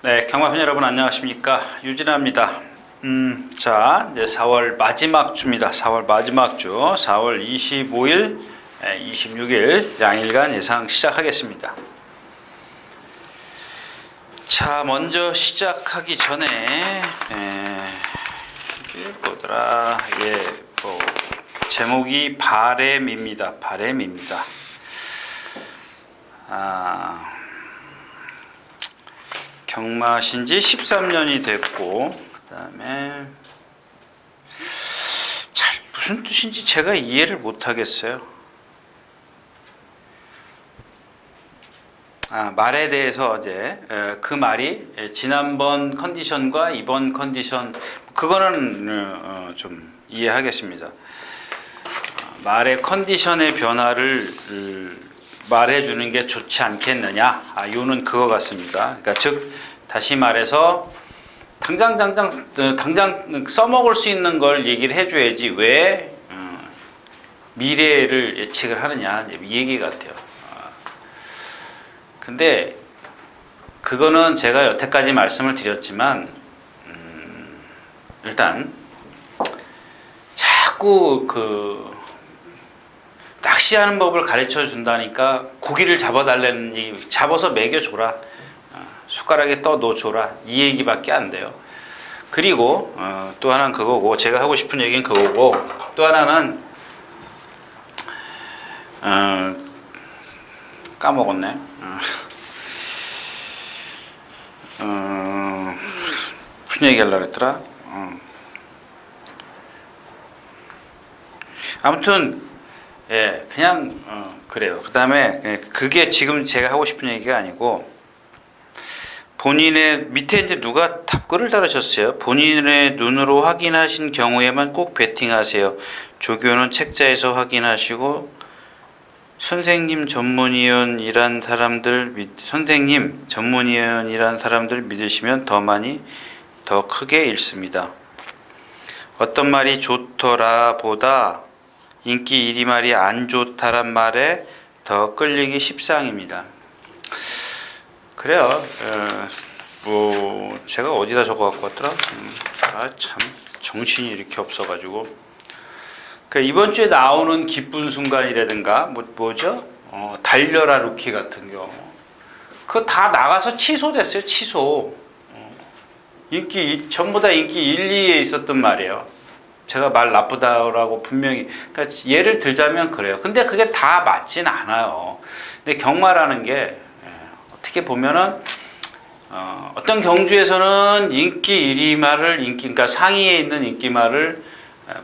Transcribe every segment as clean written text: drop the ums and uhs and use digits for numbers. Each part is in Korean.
네, 경마팬 여러분 안녕하십니까? 유진아입니다. 자, 이제 4월 마지막 주입니다. 4월 마지막 주, 4월 25일, 26일 양일간 예상 시작하겠습니다. 자, 먼저 시작하기 전에 이게 뭐더라? 이게 뭐 제목이 바램입니다. 바램입니다. 경마신지 13년이 됐고, 그 다음에 무슨 뜻인지 제가 이해를 못하겠어요. 말에 대해서 이제 그 말이 지난번 컨디션과 이번 컨디션, 그거는 좀 이해하겠습니다. 말의 컨디션의 변화를 말해주는 게 좋지 않겠느냐, 이유는 그거 같습니다. 그러니까 즉 다시 말해서 당장 써먹을 수 있는 걸 얘기를 해줘야지 왜 미래를 예측을 하느냐, 이 얘기 같아요. 근데 그거는 제가 여태까지 말씀을 드렸지만 일단 자꾸 낚시하는 법을 가르쳐 준다니까 고기를 잡아달라는 얘기, 잡아서 먹여줘라, 숟가락에 떠넣어줘라, 이 얘기밖에 안 돼요. 그리고 또 하나는 그거고, 제가 하고 싶은 얘기는 그거고, 또 하나는 까먹었네. 무슨 얘기 하려고 했더라? 아무튼 그냥 그래요. 그 다음에 그게 지금 제가 하고 싶은 얘기가 아니고, 본인의 밑에 이제 누가 답글을 달으셨어요. 본인의 눈으로 확인하신 경우에만 꼭 베팅하세요. 조교는 책자에서 확인하시고 선생님 전문위원이란 사람들 믿으시면 더 크게 읽습니다. 어떤 말이 좋더라 보다 인기 1위 말이 안 좋다란 말에 더 끌리기 십상입니다. 그래요. 뭐 제가 어디다 적어 갖고 왔더라? 참 정신이 이렇게 없어가지고. 이번 주에 나오는 기쁜 순간이라든가 뭐죠? 달려라 루키 같은 경우, 그거 다 나가서 취소됐어요. 취소. 전부 다 인기 1, 2에 있었던 말이에요. 제가 말 나쁘다라고 분명히, 그러니까 예를 들자면 그래요. 근데 그게 다 맞진 않아요. 근데 경마라는 게 어떻게 보면은 어떤 경주에서는 인기 1위 말을 그러니까 상위에 있는 인기말을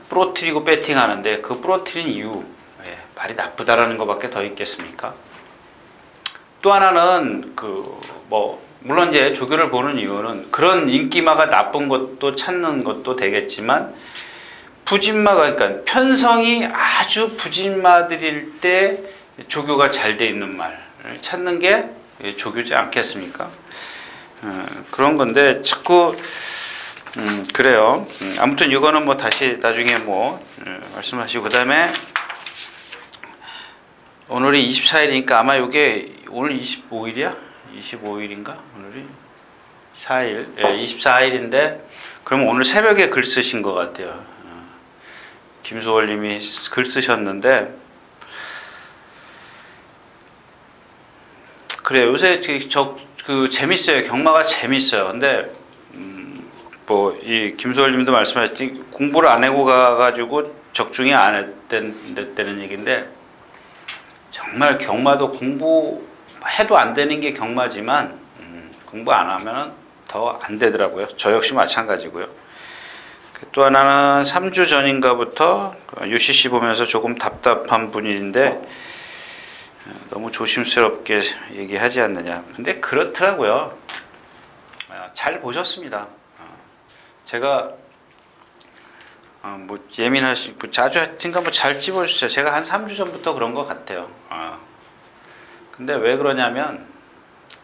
부러뜨리고 배팅하는데, 그 부러뜨린 이유, 말이 나쁘다라는 것밖에 더 있겠습니까? 또 하나는 물론 이제 조교를 보는 이유는 그런 인기마가 나쁜 것도 찾는 것도 되겠지만, 부진마가, 그러니까 편성이 아주 부진마들일 때 조교가 잘 돼 있는 말을 찾는 게 조교지 않겠습니까? 그런 건데 자꾸 그래요. 아무튼 이거는 뭐 다시 나중에 말씀하시고, 그 다음에 오늘이 24일이니까 아마 이게 오늘 25일이야? 25일인가? 오늘이 4일, 24일인데 그러면 오늘 새벽에 글 쓰신 것 같아요. 김소월님이 글 쓰셨는데, 그래요. 요새 재밌어요. 경마가 재밌어요. 근데 이 김소월님도 말씀하셨듯이 공부를 안 하고 가가지고 적중이 안 했다는 얘기인데, 정말 경마도 공부해도 안 되는 게 경마지만 공부 안 하면은 더 안 되더라고요. 저 역시 마찬가지고요. 또 하나는 3주 전인가부터 UCC 보면서 조금 답답한 분인데 너무 조심스럽게 얘기하지 않느냐. 근데 그렇더라고요. 잘 보셨습니다. 제가 자주 하여튼가 잘 찝어주세요. 제가 한 3주 전부터 그런 것 같아요. 근데 왜 그러냐면,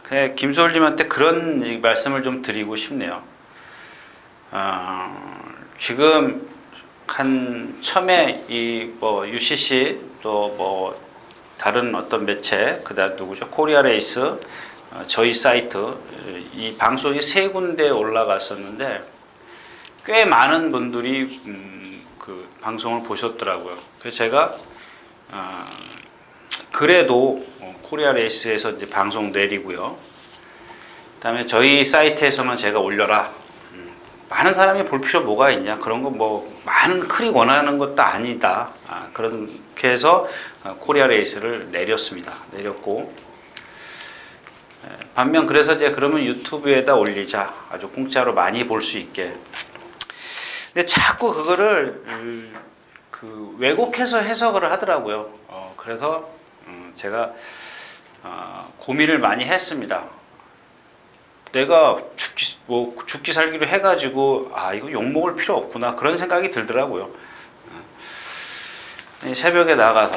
그냥 김소울님한테 그런 말씀을 좀 드리고 싶네요. 지금 처음에 UCC 또 다른 어떤 매체, 그다음 누구죠? 코리아 레이스, 저희 사이트 이 방송이 3군데 올라갔었는데 꽤 많은 분들이 그 방송을 보셨더라고요. 그래서 제가 그래도 코리아 레이스에서 이제 방송 내리고요. 그다음에 저희 사이트에서는 제가 올려라. 많은 사람이 볼 필요 뭐가 있냐. 그런 거 뭐 많은 클릭 원하는 것도 아니다. 그렇게 해서 코리아 레이스를 내렸고 반면 그래서 이제 그러면 유튜브에다 올리자. 아주 공짜로 많이 볼 수 있게. 근데 자꾸 그거를 그 왜곡해서 해석을 하더라고요. 그래서 제가 고민을 많이 했습니다. 내가 죽기 살기로 해가지고 이거 욕먹을 필요 없구나 그런 생각이 들더라고요. 새벽에 나가서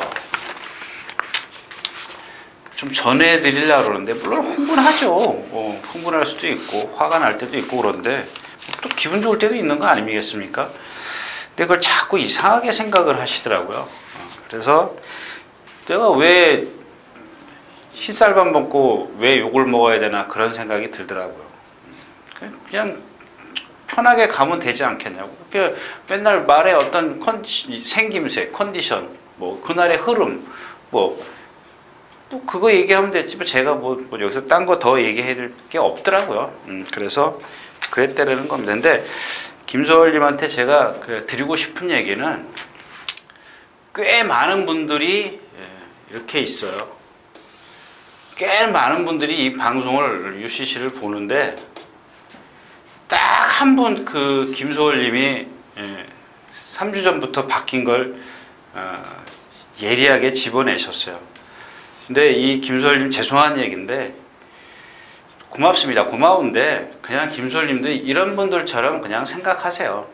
좀 전해드리려고 그러는데 물론 흥분하죠. 흥분할 수도 있고 화가 날 때도 있고 그런데 또 기분 좋을 때도 있는 거 아니겠습니까? 근데 그걸 자꾸 이상하게 생각을 하시더라고요. 그래서 내가 왜 흰쌀밥 먹고 왜 욕을 먹어야 되나 그런 생각이 들더라고요. 그냥 편하게 가면 되지 않겠냐고. 맨날 말에 어떤 생김새, 컨디션, 뭐 그날의 흐름, 뭐 그거 얘기하면 됐지. 제가 뭐 여기서 딴 거 더 얘기해야 될 게 없더라고요. 그래서 그랬다라는 겁니다. 근데 김소월님한테 제가 드리고 싶은 얘기는 꽤 많은 분들이 이렇게 있어요. 꽤 많은 분들이 이 방송을 UCC를 보는데 딱 한 분 그 김소월님이 3주 전부터 바뀐 걸 예리하게 집어내셨어요. 근데 이 김소월님 죄송한 얘기인데 고맙습니다. 고마운데 그냥 김소월님도 이런 분들처럼 그냥 생각하세요.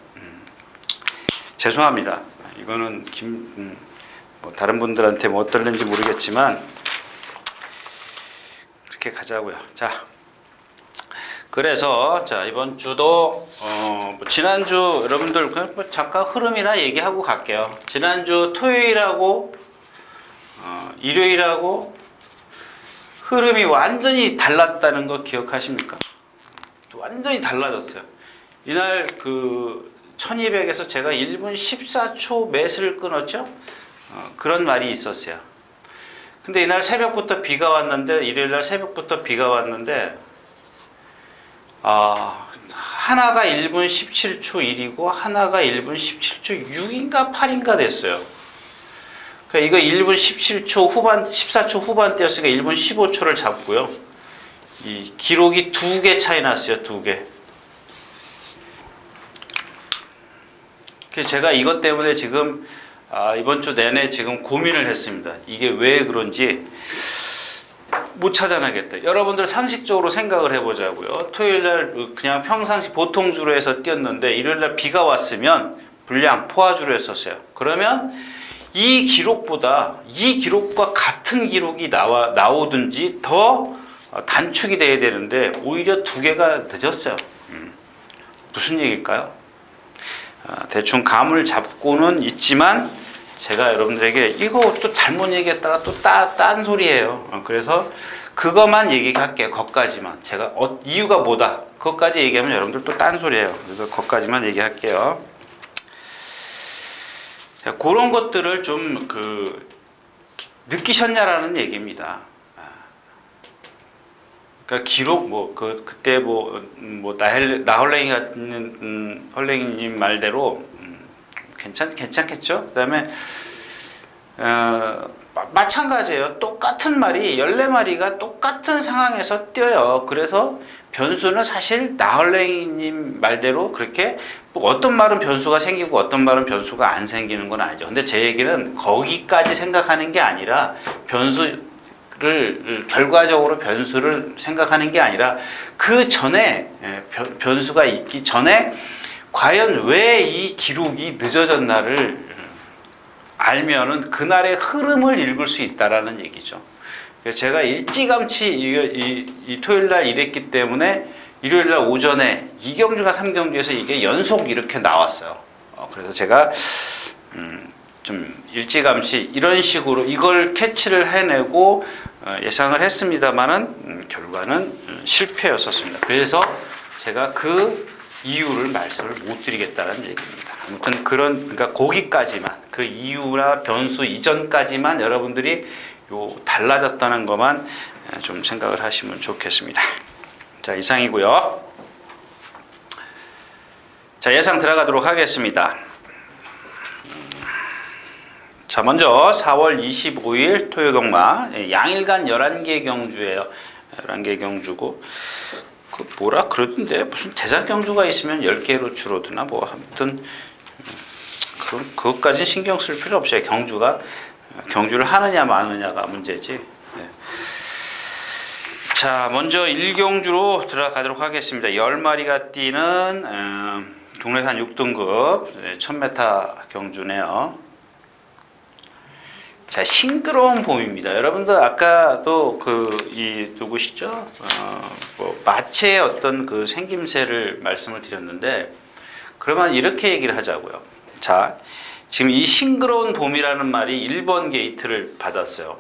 죄송합니다. 이거는 뭐 다른 분들한테 뭐 어떨는지 모르겠지만 그렇게 가자고요. 자, 그래서 자 이번 주도 뭐 지난주 여러분들 뭐 잠깐 흐름이나 얘기하고 갈게요. 지난주 토요일하고 일요일하고 흐름이 완전히 달랐다는 거 기억하십니까? 완전히 달라졌어요. 이날 그 1200에서 제가 1분 14초 매수를 끊었죠. 그런 말이 있었어요. 근데 이날 새벽부터 비가 왔는데 일요일날 새벽부터 비가 왔는데 하나가 1분 17초 1이고 하나가 1분 17초 6인가 8인가 됐어요. 그러니까 이거 1분 17초 후반 14초 후반대였으니까 1분 15초를 잡고요. 이 기록이 2개 차이 났어요. 2개. 그래서 제가 이것 때문에 지금 이번 주 내내 지금 고민을 했습니다. 이게 왜 그런지 못 찾아내겠다. 여러분들 상식적으로 생각을 해보자고요. 토요일날 그냥 평상시 보통주로 해서 뛰었는데 일요일날 비가 왔으면 분량 포화주로 했었어요. 그러면 이 기록과 같은 기록이 나오든지 더 단축이 돼야 되는데 오히려 2개가 늦었어요. 무슨 얘기일까요? 대충 감을 잡고는 있지만 제가 여러분들에게 이거 또 잘못 얘기했다가 또 딴 소리예요. 그래서 그것만 얘기할게요. 거기까지만. 제가 이유가 뭐다. 그것까지 얘기하면 여러분들 또 딴 소리예요. 그래서 거기까지만 얘기할게요. 자, 그런 것들을 좀 느끼셨냐라는 얘기입니다. 그러니까 기록 그때 나홀랭이 같은 헐랭이님 말대로 괜찮겠죠. 그다음에 마찬가지예요. 똑같은 말이 14마리가 똑같은 상황에서 뛰어요. 그래서 변수는 사실 나홀랭이님 말대로 그렇게 어떤 말은 변수가 생기고 어떤 말은 변수가 안 생기는 건 아니죠. 근데 제 얘기는 거기까지 생각하는 게 아니라 결과적으로 변수를 생각하는 게 아니라 그 전에 변수가 있기 전에 과연 왜 이 기록이 늦어졌나를 알면은 그날의 흐름을 읽을 수 있다라는 얘기죠. 그래서 제가 일찌감치 이 토요일날 일했기 때문에 일요일날 오전에 2경주가 3경주에서 이게 연속 이렇게 나왔어요. 그래서 제가 좀 일찌감치 이런 식으로 이걸 캐치를 해내고 예상을 했습니다만은 결과는 실패였었습니다. 그래서 제가 그 이유를 말씀을 못 드리겠다는 얘기입니다. 아무튼 그러니까 거기까지만, 그 이유나 변수 이전까지만 여러분들이 달라졌다는 것만 좀 생각을 하시면 좋겠습니다. 자, 이상이고요. 자, 예상 들어가도록 하겠습니다. 자, 먼저 4월 25일 토요 경마, 양일간 11개 경주예요. 11개 경주고, 뭐라 그러던데, 무슨 대상 경주가 있으면 10개로 줄어드나, 뭐, 아무튼, 그것까지는 신경 쓸 필요 없어요. 경주를 하느냐 마느냐가 문제지. 네. 자, 먼저 1경주로 들어가도록 하겠습니다. 10마리가 뛰는, 국내산 6등급 1000m 경주네요. 자, 싱그러운 봄입니다. 여러분들 아까도 누구시죠? 마체의 어떤 그 생김새를 말씀을 드렸는데, 그러면 이렇게 얘기를 하자고요. 자, 지금 이 싱그러운 봄이라는 말이 1번 게이트를 받았어요.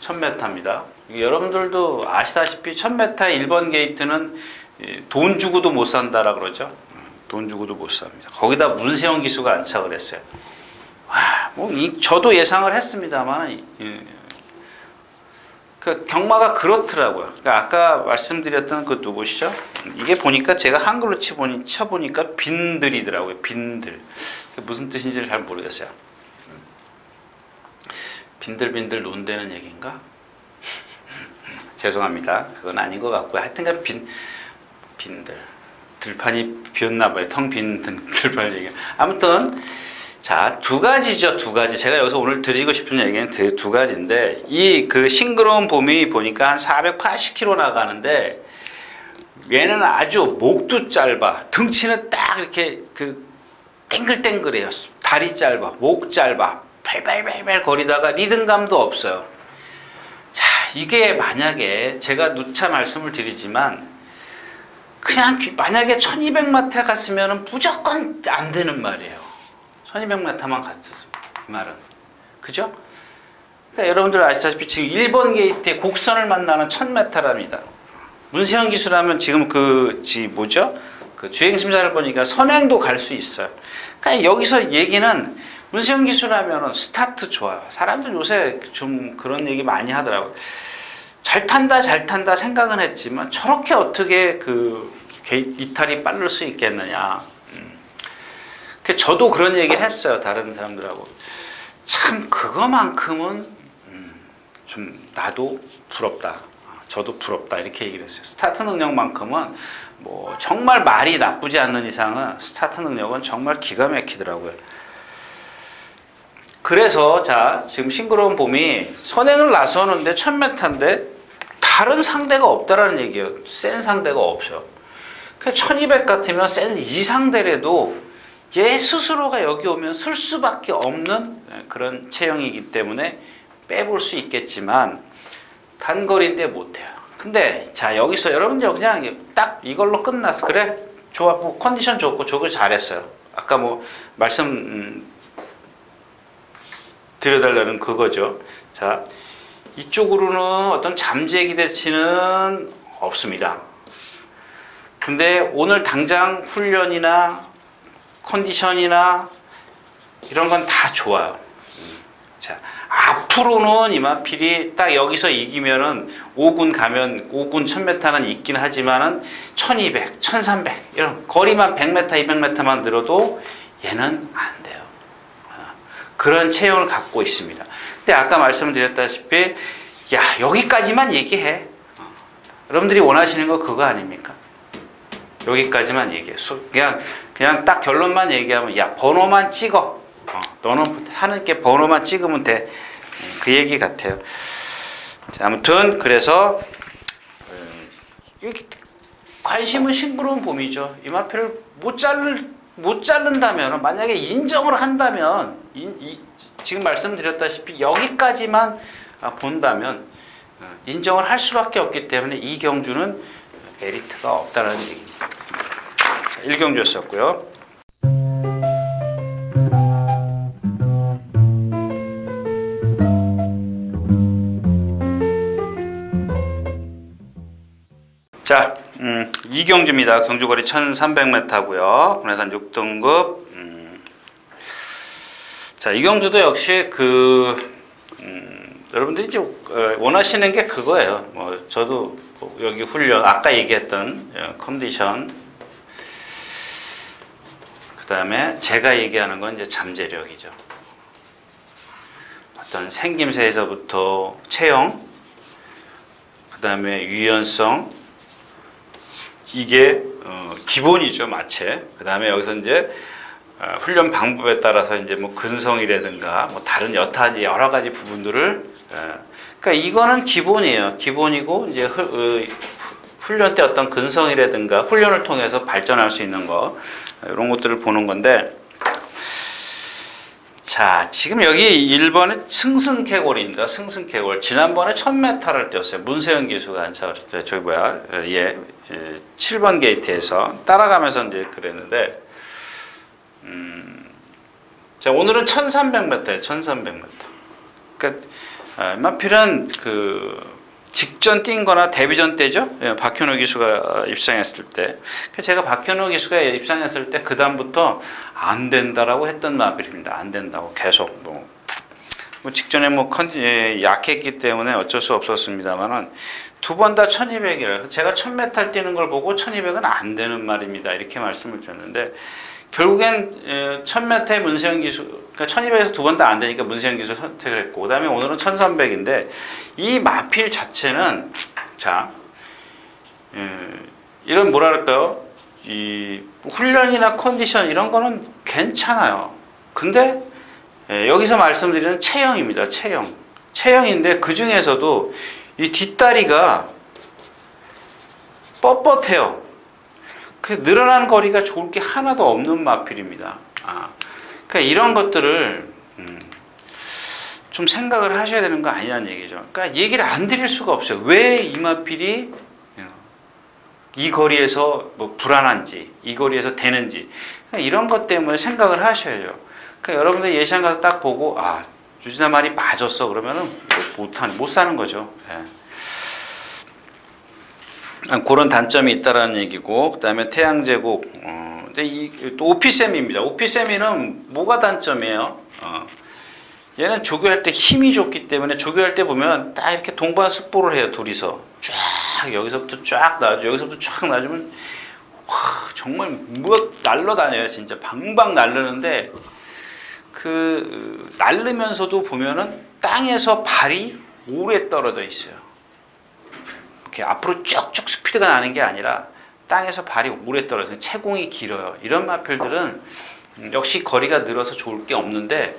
1000m입니다. 여러분들도 아시다시피 1000m 1번 게이트는 돈 주고도 못 산다라 그러죠. 돈 주고도 못 삽니다. 거기다 문세영 기수가 안착을 했어요. 저도 예상을 했습니다만, 그 경마가 그렇더라고요. 그러니까 아까 말씀드렸던 그 누구시죠? 이게 보니까 제가 한글로 쳐보니까 빈들이더라고요. 빈들. 무슨 뜻인지를 잘 모르겠어요. 빈들빈들 논다는 얘기인가? 죄송합니다. 그건 아닌 것 같고요. 하여튼간 빈들. 들판이 비었나봐요. 텅 빈 들판 얘기. 아무튼, 자, 두 가지죠, 두 가지. 제가 여기서 오늘 드리고 싶은 얘기는 두 가지인데, 그 싱그러운 봄이 보니까 한 480km 나가는데, 얘는 아주 목도 짧아. 등치는 딱 이렇게 땡글땡글해요. 다리 짧아, 목 짧아. 발발발발 거리다가 리듬감도 없어요. 자, 이게 만약에 제가 누차 말씀을 드리지만, 그냥 만약에 1200m 갔으면 무조건 안 되는 말이에요. 1200m만 갔었어요. 이 말은. 그죠? 그러니까 여러분들 아시다시피 지금 1번 게이트에 곡선을 만나는 1000m랍니다. 문세영 기수라면 지금 뭐죠? 그 주행심사를 보니까 선행도 갈 수 있어요. 그러니까 여기서 얘기는 문세영 기수라면 스타트 좋아요. 사람들 요새 좀 그런 얘기 많이 하더라고요. 잘 탄다 생각은 했지만 저렇게 어떻게 이탈이 빠를 수 있겠느냐. 저도 그런 얘기를 했어요. 다른 사람들하고. 참 그거만큼은 좀 나도 부럽다. 저도 부럽다. 이렇게 얘기를 했어요. 스타트 능력만큼은 뭐 정말 말이 나쁘지 않는 이상은 스타트 능력은 정말 기가 막히더라고요. 그래서 자, 지금 싱그러운 봄이 선행을 나서는데 1000m인데 다른 상대가 없다라는 얘기예요. 센 상대가 없어요. 1200 같으면 센 이상대라도 얘 스스로가 여기 오면 쓸 수밖에 없는 그런 체형이기 때문에 빼볼 수 있겠지만 단거리인데 못해요. 근데 자, 여기서 여러분들 그냥 딱 이걸로 끝났어. 그래? 좋아. 뭐 컨디션 좋고 저걸 잘했어요. 아까 뭐 말씀 드려달라는 그거죠. 자, 이쪽으로는 어떤 잠재 기대치는 없습니다. 근데 오늘 당장 훈련이나 컨디션이나 이런 건 다 좋아요. 자, 앞으로는 이마필이 딱 여기서 이기면은 5군 가면 5군 1000m는 있긴 하지만은 1200, 1300 이런 거리만 100m, 200m만 들어도 얘는 안 돼요. 그런 체형을 갖고 있습니다. 근데 아까 말씀드렸다시피 야, 여기까지만 얘기해. 여러분들이 원하시는 거 그거 아닙니까? 여기까지만 얘기해. 그냥 딱 결론만 얘기하면 야, 번호만 찍어. 너는 하는 게 번호만 찍으면 돼. 그 얘기 같아요. 자, 아무튼 그래서 관심은 싱그러운 봄이죠. 이마표를 못 자른다면, 만약에 인정을 한다면, 지금 말씀드렸다시피 여기까지만 본다면 인정을 할 수밖에 없기 때문에 이 경주는 메리트가 없다는 얘기입니다. 1경주였었고요. 자, 이경주입니다. 경주거리 1300m고요. 군내산 6등급. 자, 이경주도 역시 여러분들이 이제 원하시는 게 그거예요. 뭐 저도 여기 훈련 아까 얘기했던 컨디션, 그 다음에 제가 얘기하는 건 이제 잠재력이죠. 어떤 생김새에서부터 체형, 그 다음에 유연성, 이게 기본이죠, 마체. 그 다음에 여기서 이제 훈련 방법에 따라서 이제 뭐 근성이라든가 뭐 다른 여러 가지 부분들을, 그러니까 이거는 기본이에요. 기본이고 이제 훈련 때 어떤 근성이라든가 훈련을 통해서 발전할 수 있는 거, 이런 것들을 보는 건데, 자, 지금 여기 1번은 승승케골입니다. 승승케골. 지난번에 1000m를 뛰었어요. 문세영 기수가 안착을 했죠. 저기 뭐야, 7번 게이트에서 따라가면서 이제 그랬는데, 자, 오늘은 1300m예요. 1300m. 그러니까 마필은 직전 뛴 거나 데뷔전 때죠. 박현우 기수가 입상했을 때. 제가 박현우 기수가 입상했을 때 그 다음부터 안 된다라고 했던 마필입니다. 안 된다고 계속 뭐 직전에 약했기 때문에 어쩔 수 없었습니다만은 두 번 다 1200이래요. 제가 1000m 뛰는 걸 보고 1200은 안 되는 말입니다. 이렇게 말씀을 드렸는데, 결국엔 1000m의 문세영 기수, 그러니까 1200에서 두 번 다 안 되니까 문세영 기수 선택을 했고, 그 다음에 오늘은 1300인데, 이 마필 자체는, 자, 이런 뭐랄까요, 이 훈련이나 컨디션 이런 거는 괜찮아요. 근데 여기서 말씀드리는 체형입니다. 체형인데 그 중에서도 이 뒷다리가 뻣뻣해요. 늘어난 거리가 좋을 게 하나도 없는 마필입니다. 그러니까 이런 것들을 좀 생각을 하셔야 되는 거 아니냐는 얘기죠. 그러니까 얘기를 안 드릴 수가 없어요. 왜 이 마필이 이 거리에서 뭐 불안한지, 이 거리에서 되는지, 그러니까 이런 것 때문에 생각을 하셔야죠. 그러니까 여러분들 예시장 가서 딱 보고, 유진아 말이 맞았어 그러면은 못 사는 거죠. 그런 단점이 있다라는 얘기고, 그 다음에 태양제국, 또 오피세미입니다. 오피세미는 뭐가 단점이에요? 얘는 조교할 때 힘이 좋기 때문에, 조교할 때 보면 딱 이렇게 동반숙보를 해요. 둘이서 쫙, 여기서부터 쫙 놔줘, 여기서부터 쫙 놔주면 와, 정말 뭐 날라다녀요. 진짜 방방 날르는데, 날르면서도 보면은 땅에서 발이 오래 떨어져 있어요. 이렇게 앞으로 쭉쭉 스피드가 나는 게 아니라 땅에서 발이 오래 떨어져요. 채공이 길어요. 이런 마필들은 역시 거리가 늘어서 좋을 게 없는데,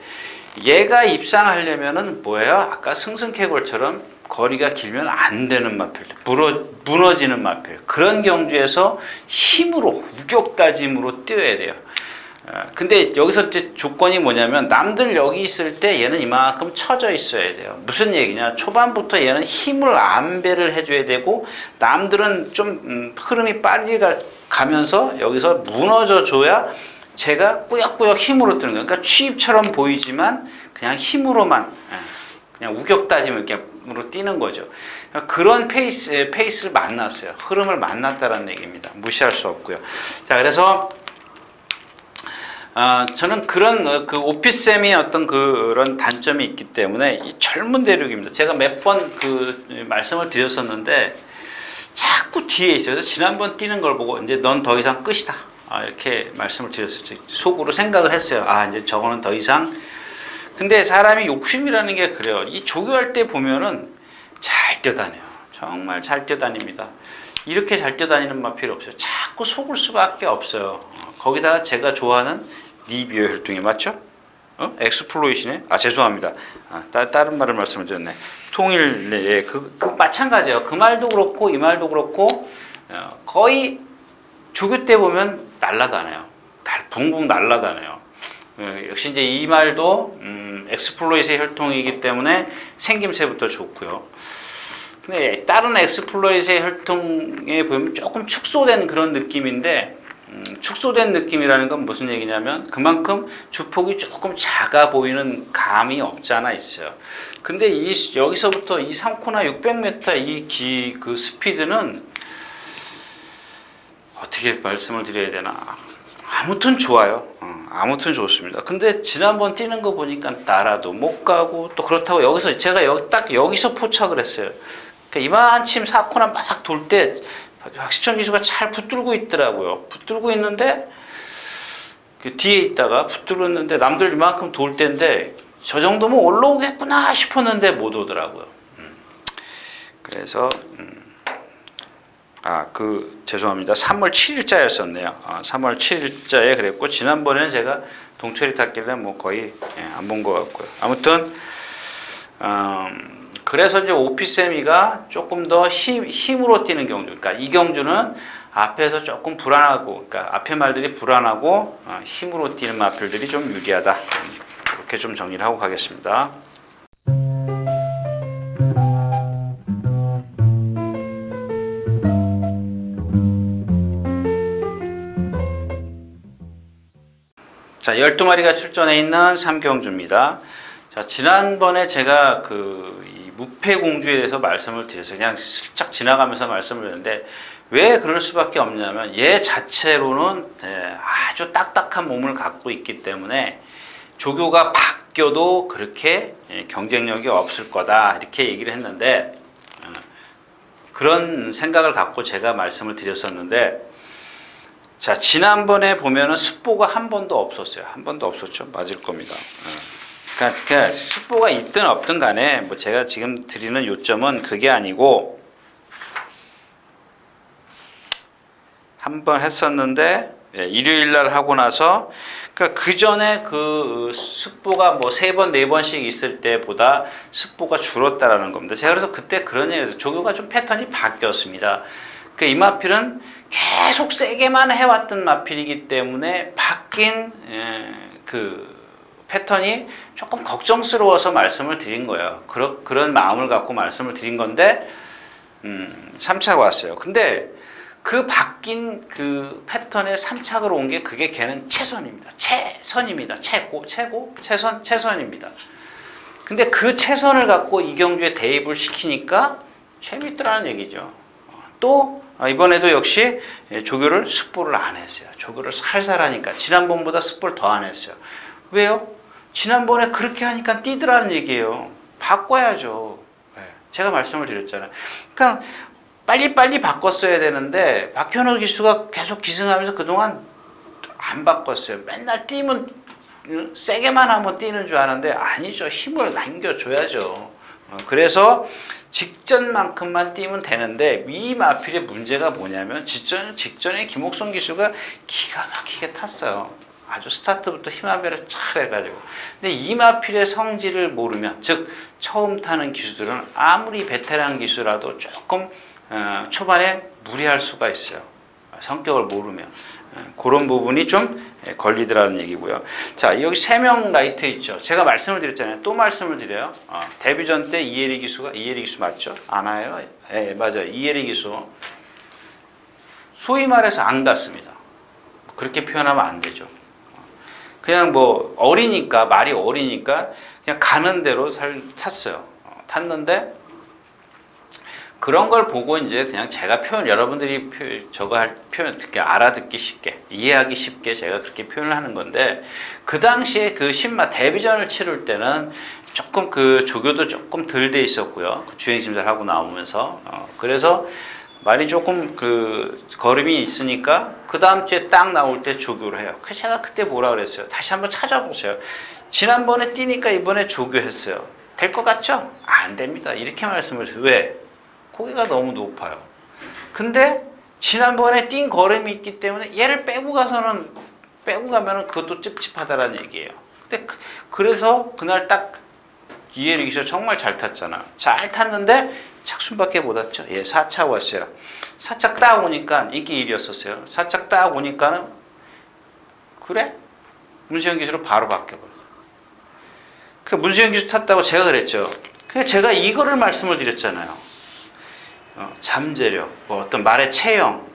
얘가 입상하려면은 뭐예요? 아까 승승케골처럼 거리가 길면 안 되는 마필, 무너지는 마필, 그런 경주에서 힘으로, 우격다짐으로 뛰어야 돼요. 근데 여기서 이제 조건이 뭐냐면, 남들 여기 있을 때 얘는 이만큼 처져 있어야 돼요. 무슨 얘기냐? 초반부터 얘는 힘을 안배를 해줘야 되고, 남들은 좀 흐름이 빨리 가면서 여기서 무너져 줘야 제가 꾸역꾸역 힘으로 뜨는 거예요. 그러니까 취입처럼 보이지만 그냥 힘으로만, 그냥 우격다짐으로 뛰는 거죠. 그런 페이스를 만났어요. 흐름을 만났다는 얘기입니다. 무시할 수 없고요. 자, 그래서 저는 그런 오피쌤이 어떤 그런 단점이 있기 때문에 이 젊은 대륙입니다. 제가 몇 번 말씀을 드렸었는데 자꾸 뒤에 있어요. 그래서 지난번 뛰는 걸 보고 이제 넌 더 이상 끝이다. 이렇게 말씀을 드렸었죠. 속으로 생각을 했어요. 이제 저거는 더 이상. 근데 사람이 욕심이라는 게 그래요. 이 조교할 때 보면은 잘 뛰어다녀요. 정말 잘 뛰어다닙니다. 이렇게 잘 뛰어다니는 맛 필요 없어요. 자꾸 속을 수밖에 없어요. 거기다가 제가 좋아하는 리비오 혈통이 맞죠? 엑스플로이시네? 죄송합니다. 다른 말을 말씀을 드렸네. 통일, 마찬가지예요. 그 말도 그렇고 이 말도 그렇고 거의 조교 때 보면 날라다녀요. 붕붕 날라다녀요. 역시 이제 이 말도 엑스플로이트의 혈통이기 때문에 생김새부터 좋고요. 근데 다른 엑스플로이트의 혈통에 보면 조금 축소된 그런 느낌인데, 축소된 느낌이라는 건 무슨 얘기냐면 그만큼 주폭이 조금 작아 보이는 감이 없지 않아 있어요. 근데 여기서부터 이 3코나 600m 그 스피드는 어떻게 말씀을 드려야 되나. 아무튼 좋아요. 아무튼 좋습니다. 근데 지난번 뛰는 거 보니까 나라도 못 가고 또 그렇다고 여기서 제가 딱 여기서 포착을 했어요. 그러니까 이만침 4코너 막 돌 때 박시천 기수가 잘 붙들고 있더라고요. 붙들고 있는데 그 뒤에 있다가 붙들었는데 남들 이만큼 돌 때인데 저 정도면 올라오겠구나 싶었는데 못 오더라고요. 그래서 죄송합니다. 3월 7일자였었네요. 3월 7일자에 그랬고 지난번에는 제가 동철이 탔길래 뭐 거의 안 본 것 같고요. 아무튼 그래서 이제 오피세미가 조금 더 힘으로 뛰는 경주. 그러니까 이 경주는 앞에서 조금 불안하고, 그러니까 앞에 말들이 불안하고 힘으로 뛰는 마필들이 좀 유리하다. 이렇게 좀 정리를 하고 가겠습니다. 자, 12마리가 출전해 있는 3경주입니다. 자, 지난번에 제가 이 무패공주에 대해서 말씀을 드렸어요. 그냥 슬쩍 지나가면서 말씀을 드렸는데 왜 그럴 수밖에 없냐면 얘 자체로는 아주 딱딱한 몸을 갖고 있기 때문에 조교가 바뀌어도 그렇게 경쟁력이 없을 거다 이렇게 얘기를 했는데 그런 생각을 갖고 제가 말씀을 드렸었는데 자, 지난번에 보면은 습보가 한 번도 없었어요. 한 번도 없었죠. 맞을 겁니다. 그러니까 습보가 있든 없든 간에 뭐 제가 지금 드리는 요점은 그게 아니고 한 번 했었는데 일요일 날 하고 나서 그러니까 그 전에 그 습보가 뭐 3번, 4번씩 있을 때보다 습보가 줄었다라는 겁니다. 제가 그래서 그때 그런 얘기를 조교가 좀 패턴이 바뀌었습니다. 그 이 마필은 계속 세게만 해왔던 마필이기 때문에 바뀐 그 패턴이 조금 걱정스러워서 말씀을 드린 거예요. 그런 마음을 갖고 말씀을 드린 건데 3차가 왔어요. 근데 그 바뀐 그 패턴의 3착으로 온 게 그게 걔는 최선입니다. 최선입니다. 최선입니다. 근데 그 최선을 갖고 이경주에 대입을 시키니까 재밌더라는 얘기죠. 또 이번에도 역시 조교를 습보를 안 했어요. 조교를 살살 하니까 지난번보다 습보를 더 안 했어요. 왜요? 지난번에 그렇게 하니까 뛰더라는 얘기예요. 바꿔야죠. 제가 말씀을 드렸잖아요. 그러니까 빨리빨리 바꿨어야 되는데 박현우 기수가 계속 기승하면서 그동안 안 바꿨어요. 맨날 뛰면 세게만 하면 뛰는 줄 아는데 아니죠. 힘을 남겨줘야죠. 그래서 직전만큼만 뛰면 되는데 이 마필의 문제가 뭐냐면 직전에 김옥성 기수가 기가 막히게 탔어요. 아주 스타트부터 힘한 배를 잘 해가지고. 근데 이 마필의 성질을 모르면, 즉 처음 타는 기수들은 아무리 베테랑 기수라도 조금 초반에 무리할 수가 있어요. 성격을 모르면. 그런 부분이 좀 걸리더라는 얘기고요. 자, 여기 3명 라이트 있죠. 제가 말씀을 드렸잖아요. 또 말씀을 드려요. 데뷔전 때 이혜리 기수 맞죠? 아나요? 예, 맞아요. 이혜리 기수. 소위 말해서 안 갔습니다. 그렇게 표현하면 안 되죠. 그냥 뭐 말이 어리니까 그냥 가는 대로 탔어요. 탔는데 그런 걸 보고 이제 그냥 제가 여러분들이 저거 할 표현 이렇게 알아듣기 쉽게, 이해하기 쉽게 제가 그렇게 표현을 하는 건데, 그 당시에 그 데뷔전을 치를 때는 조금 그 조교도 조금 덜 돼 있었고요. 그 주행심사를 하고 나오면서. 그래서 말이 조금 그 걸음이 있으니까 그 다음 주에 딱 나올 때 조교를 해요. 그래서 제가 그때 뭐라 그랬어요? 다시 한번 찾아보세요. 지난번에 뛰니까 이번에 조교했어요. 될 것 같죠? 안 됩니다. 이렇게 말씀을 해요. 왜? 고개가 너무 높아요. 근데 지난번에 뛴 걸음이 있기 때문에 얘를 빼고 가면은 그것도 찝찝하다라는 얘기예요. 근데 그래서 그날 딱 이해를 기서 정말 잘 탔잖아. 잘 탔는데 착순밖에 못 왔죠. 예, 4차 왔어요. 4차 딱 오니까 이게 일이었었어요. 4차 딱 오니까는 그래? 문세영 기수로 바로 바뀌어버렸어요. 그 문세영 기수 탔다고 제가 그랬죠. 그러니까 제가 이거를 말씀을 드렸잖아요. 잠재력, 뭐 어떤 말의 체형,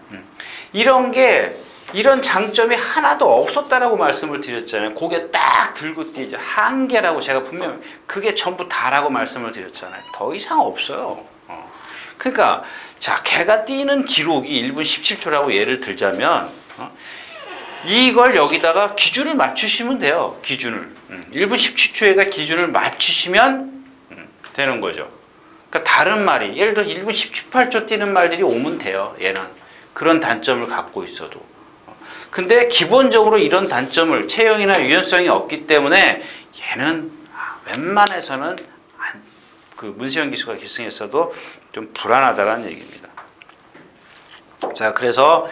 이런 장점이 하나도 없었다라고 말씀을 드렸잖아요. 고개 딱 들고 뛰죠. 한계라고 제가 분명히 그게 전부 다라고 말씀을 드렸잖아요. 더 이상 없어요. 그러니까 자, 걔가 뛰는 기록이 1분 17초라고 예를 들자면 이걸 여기다가 기준을 맞추시면 돼요. 기준을 1분 17초에다 기준을 맞추시면 되는 거죠. 그러니까 다른 말이 예를 들어 1분 18초 뛰는 말들이 오면 돼요. 얘는 그런 단점을 갖고 있어도. 근데 기본적으로 이런 단점을 체형이나 유연성이 없기 때문에 얘는 웬만해서는 그 문세영 기수가 기승했어도 좀 불안하다는 얘기입니다. 자, 그래서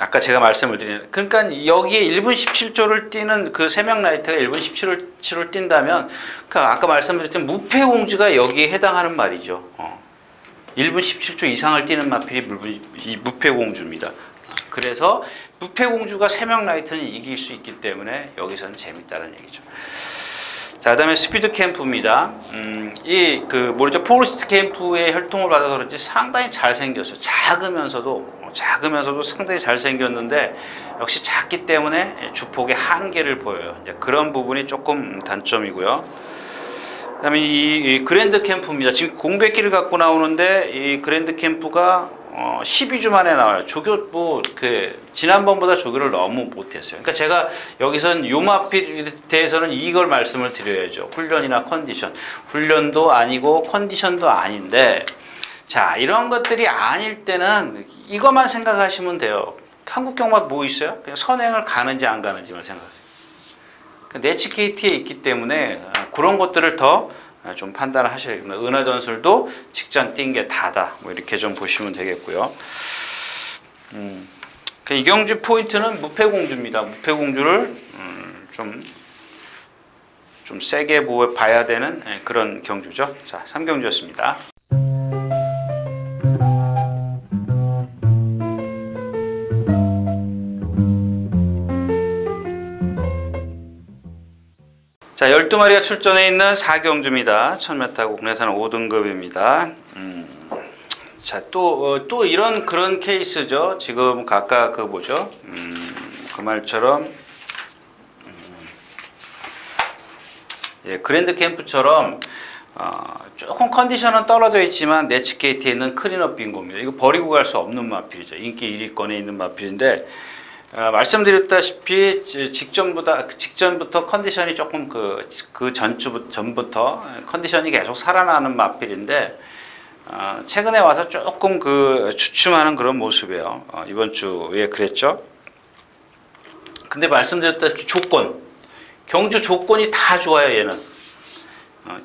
아까 제가 말씀을 드린 그러니까 여기에 1분 17초를 뛰는 그 세명라이트가 1분 17초를 뛴다면 그러니까 아까 말씀드렸던 무패공주가 여기에 해당하는 말이죠. 1분 17초 이상을 뛰는 마필이 이 무패공주입니다. 그래서 무패공주가 세명라이트는 이길 수 있기 때문에 여기서는 재밌다는 얘기죠. 자, 그다음에 스피드 캠프입니다. 뭐죠? 포레스트 캠프의 혈통을 받아서 그런지 상당히 잘생겼어요. 작으면서도 상당히 잘생겼는데 역시 작기 때문에 주폭의 한계를 보여요. 이제 그런 부분이 조금 단점이고요. 그다음에 이 그랜드 캠프입니다. 지금 공백기를 갖고 나오는데 이 그랜드 캠프가 12주 만에 나와요. 지난번보다 조교를 너무 못했어요. 그러니까 제가 여기선 요마필에 대해서는 이걸 말씀을 드려야죠. 훈련이나 컨디션. 훈련도 아니고 컨디션도 아닌데, 자, 이런 것들이 아닐 때는 이것만 생각하시면 돼요. 한국 경마 뭐 있어요? 그냥 선행을 가는지 안 가는지만 생각해요. 내치 KT에 있기 때문에 그런 것들을 더 좀 판단을 하셔야겠구나. 은하전술도 직전 뛴 게 다다. 뭐 이렇게 좀 보시면 되겠고요. 이 경주 포인트는 무패공주입니다. 무패공주를 좀 세게 봐야 되는 그런 경주죠. 자, 3경주였습니다. 자, 12마리가 출전해 있는 4경주입니다. 1000m 국내산 5등급입니다. 자, 또 이런 그런 케이스죠. 지금 아까 그 뭐죠? 그 말처럼 그랜드 캠프처럼 조금 컨디션은 떨어져 있지만 내치게이트에 있는 클린업 빙고입니다. 이거 버리고 갈 수 없는 마필이죠. 인기 1위권에 있는 마필인데 말씀드렸다시피 직전부터 컨디션이 조금 전부터 컨디션이 계속 살아나는 마필인데 최근에 와서 조금 주춤하는 그런 모습이에요. 이번 주에 그랬죠. 근데 말씀드렸다시피 경주 조건이 다 좋아요. 얘는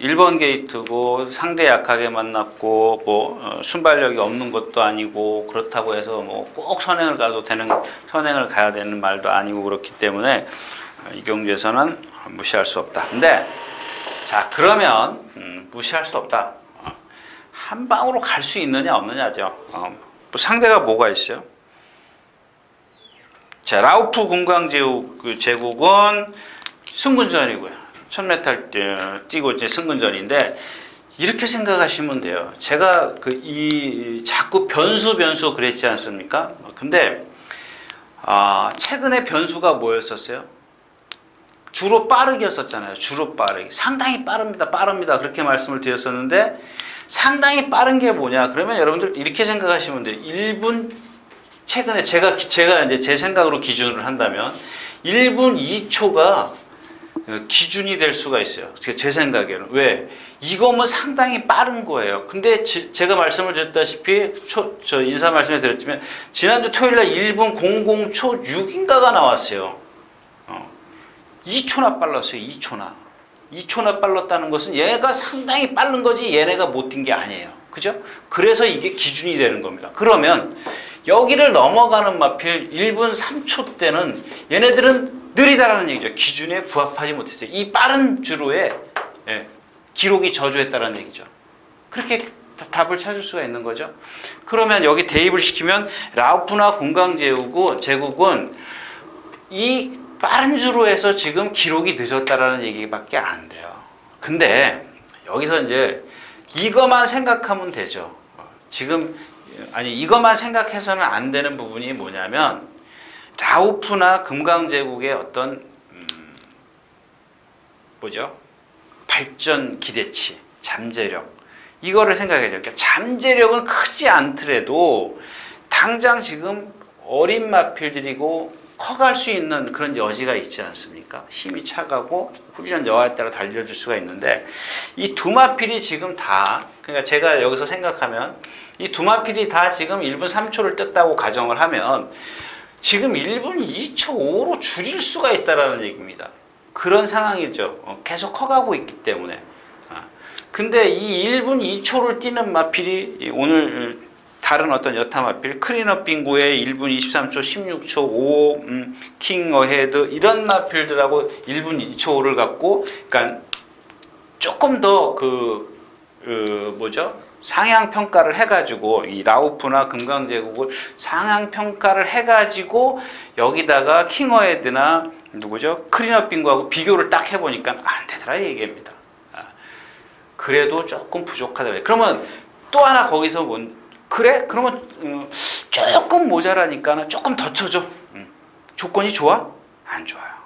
1번 게이트고 상대 약하게 만났고 순발력이 없는 것도 아니고 그렇다고 해서 꼭 선행을 가야 되는 말도 아니고 그렇기 때문에 이 경주에서는 무시할 수 없다. 근데 자, 그러면 무시할 수 없다. 한 방으로 갈 수 있느냐 없느냐죠. 상대가 뭐가 있어요? 자, 라우프 금강제국은 승군전이고요. 1000m 뛰고 이제 승군전인데 이렇게 생각하시면 돼요. 제가 자꾸 변수 그랬지 않습니까? 근데 최근에 변수가 뭐였었어요? 주로 빠르기였었잖아요. 주로 빠르기. 상당히 빠릅니다. 그렇게 말씀을 드렸었는데 상당히 빠른 게 뭐냐? 그러면 여러분들 이렇게 생각하시면 돼요. 1분 최근에 제가 이제 제 생각으로 기준을 한다면 1분 2초가 기준이 될 수가 있어요. 제 생각에는. 왜? 이거면 상당히 빠른 거예요. 근데 제가 말씀을 드렸다시피 저 인사 말씀을 드렸지만 지난주 토요일날 1분 00초 6인가가 나왔어요. 2초나 빨랐어요. 2초나 빨랐다는 것은 얘가 상당히 빠른 거지 얘네가 못 뛴 게 아니에요. 그죠? 그래서 이게 기준이 되는 겁니다. 그러면 여기를 넘어가는 마필 1분 3초 때는 얘네들은 느리다라는 얘기죠. 기준에 부합하지 못했어요. 이 빠른 주로에 기록이 저조했다는 얘기죠. 그렇게 답을 찾을 수가 있는 거죠. 그러면 여기 대입을 시키면 라우프나 공강제국은 이 빠른 주로에서 지금 기록이 늦었다라는 얘기밖에 안 돼요. 근데 여기서 이제 이것만 생각하면 되죠. 이것만 생각해서는 안 되는 부분이 뭐냐면 라우프나 금강제국의 어떤 발전 기대치, 잠재력 이거를 생각해야 돼요. 그러니까 잠재력은 크지 않더라도 당장 지금 어린 마필들이고 커갈 수 있는 그런 여지가 있지 않습니까? 힘이 차가고 훈련 여하에 따라 달려줄 수가 있는데 이 두 마필이 지금 다, 그러니까 제가 여기서 생각하면 이 두 마필이 다 지금 1분 3초를 떴다고 가정을 하면 지금 1분 2초 5로 줄일 수가 있다라는 얘기입니다. 그런 상황이죠. 계속 커가고 있기 때문에. 근데 이 1분 2초를 뛰는 마필이 오늘 다른 어떤 여타 마필, 크리너 빙고의 1분 23초, 16초, 5, 킹 어헤드 이런 마필들하고 1분 2초 5를 갖고, 그러니까 조금 더 뭐죠? 상향 평가를 해가지고 이 라우프나 금강제국을 상향 평가를 해가지고 여기다가 킹 어헤드나 누구죠? 크리너 빙고하고 비교를 딱 해보니까 안 되더라 이 얘기입니다. 그래도 조금 부족하더라. 그러면 또 하나 거기서 그래? 그러면 조금 모자라니까 조금 더 쳐줘. 조건이 좋아? 안 좋아요.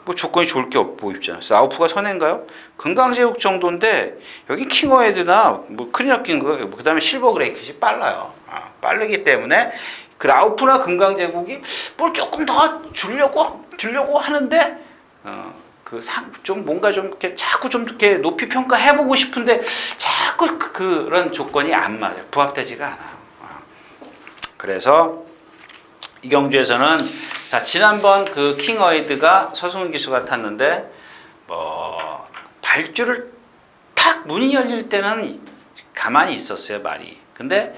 뭐 조건이 좋을 게 보이지 않았어요. 라우프가 선행가요? 금강제국 정도인데 여기 킹어헤드나 뭐 크리너킹 그 다음에 실버그레이크시 빨라요. 빠르기 때문에 그 라우프나 금강제국이 뭘 조금 더 주려고 하는데 좀 뭔가 좀 이렇게 자꾸 좀 이렇게 높이 평가해보고 싶은데 자꾸 그런 조건이 안 맞아요. 부합되지가 않아요. 그래서 이 경주에서는 자 지난번 그 킹어헤드가 서승훈 기수가 탔는데 발주를 탁 문이 열릴 때는 가만히 있었어요 말이. 근데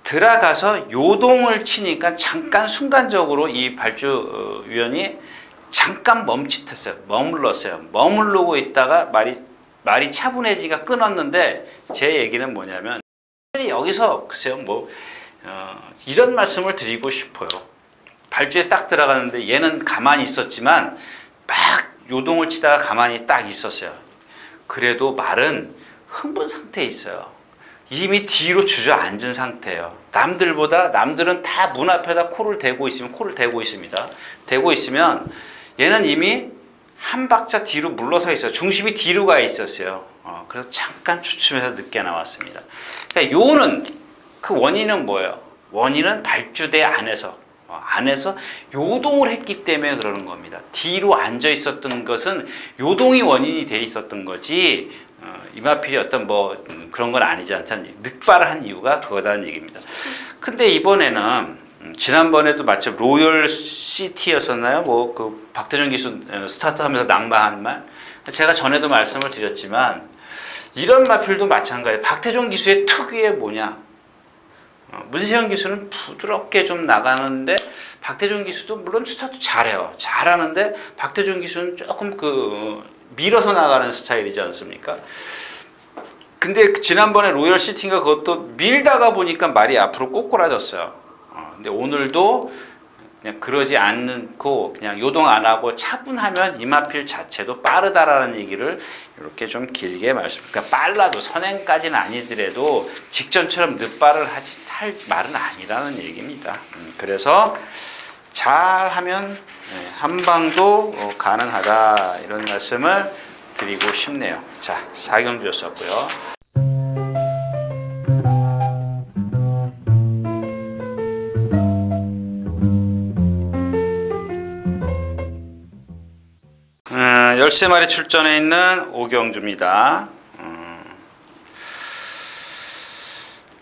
들어가서 요동을 치니까 잠깐 순간적으로 이 발주위원이 잠깐 멈칫했어요. 머물렀어요. 머무르고 있다가 말이 차분해지가 끊었는데 제 얘기는 뭐냐면 여기서 글쎄요 이런 말씀을 드리고 싶어요. 발주에 딱 들어가는데 얘는 가만히 있었지만 막 요동을 치다가 가만히 딱 있었어요. 그래도 말은 흥분 상태에 있어요. 이미 뒤로 주저앉은 상태예요. 남들은 다 문 앞에다 코를 대고 있습니다. 대고 있으면 얘는 이미 한 박자 뒤로 물러서 있어요. 중심이 뒤로 가 있었어요. 그래서 잠깐 주춤해서 늦게 나왔습니다. 그러니까 그 원인은 뭐예요? 원인은 발주대 안에서 요동을 했기 때문에 그러는 겁니다. 뒤로 앉아 있었던 것은 요동이 원인이 돼 있었던 거지 이마필이 어떤 그런 건 아니지 않다는 늑발을 한 이유가 그거다는 얘기입니다. 근데 이번에는 지난번에도 마침 로열 시티였었나요? 그 박태준 기수 스타트하면서 낙마한 말. 제가 전에도 말씀을 드렸지만 이런 마필도 마찬가지예요. 박태준 기수의 특유의 뭐냐? 문세영 기수는 부드럽게 좀 나가는데 박태준 기수도 물론 스타트 잘해요. 잘하는데 박태준 기수는 조금 밀어서 나가는 스타일이지 않습니까? 근데 지난번에 로열 시티가 그것도 밀다가 보니까 말이 앞으로 꼬꾸라졌어요. 근데 오늘도 그냥 그러지 않고 그냥 요동 안 하고 차분하면 이마필 자체도 빠르다라는 얘기를 이렇게 좀 길게 그러니까 빨라도 선행까지는 아니더라도 직전처럼 늦발을 할 말은 아니라는 얘기입니다. 그래서 잘하면 한방도 가능하다 이런 말씀을 드리고 싶네요. 자, 4경주였었고요. 열세 마리 출전해 있는 오경주입니다.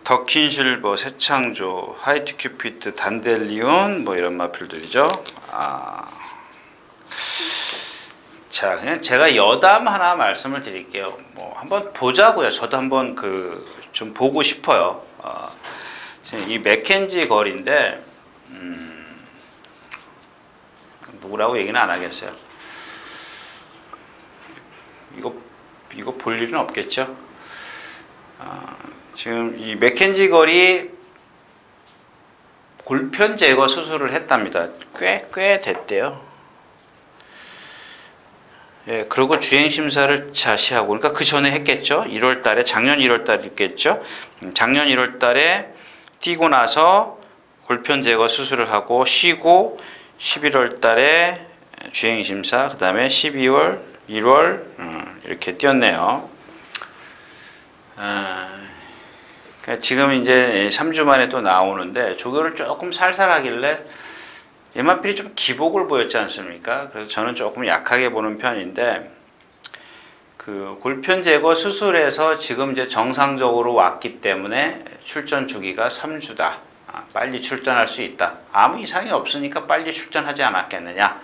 더킨실버, 새창조, 화이트 큐피트, 단델리온 이런 마필들이죠. 자, 그냥 제가 여담 하나 말씀을 드릴게요. 한번 보자고요. 저도 한번 좀 보고 싶어요. 이 맥켄지 거리인데 누구라고 얘기는 안 하겠어요. 이거 볼 일은 없겠죠. 지금 이 맥켄지 거리 골편 제거 수술을 했답니다. 꽤 됐대요. 예, 그리고 주행 심사를 자시하고, 그러니까 그 전에 했겠죠. 1월 달에, 작년 1월 달에 했겠죠. 작년 1월 달에 뛰고 나서 골편 제거 수술을 하고 쉬고 11월 달에 주행 심사, 그 다음에 12월, 1월 이렇게 뛰었네요. 그러니까 지금 이제 3주 만에 또 나오는데 조교를 조금 살살하길래 MRP이 좀 기복을 보였지 않습니까? 그래서 저는 조금 약하게 보는 편인데 그 골편 제거 수술에서 지금 이제 정상적으로 왔기 때문에 출전 주기가 3주다. 빨리 출전할 수 있다. 아무 이상이 없으니까 빨리 출전하지 않았겠느냐.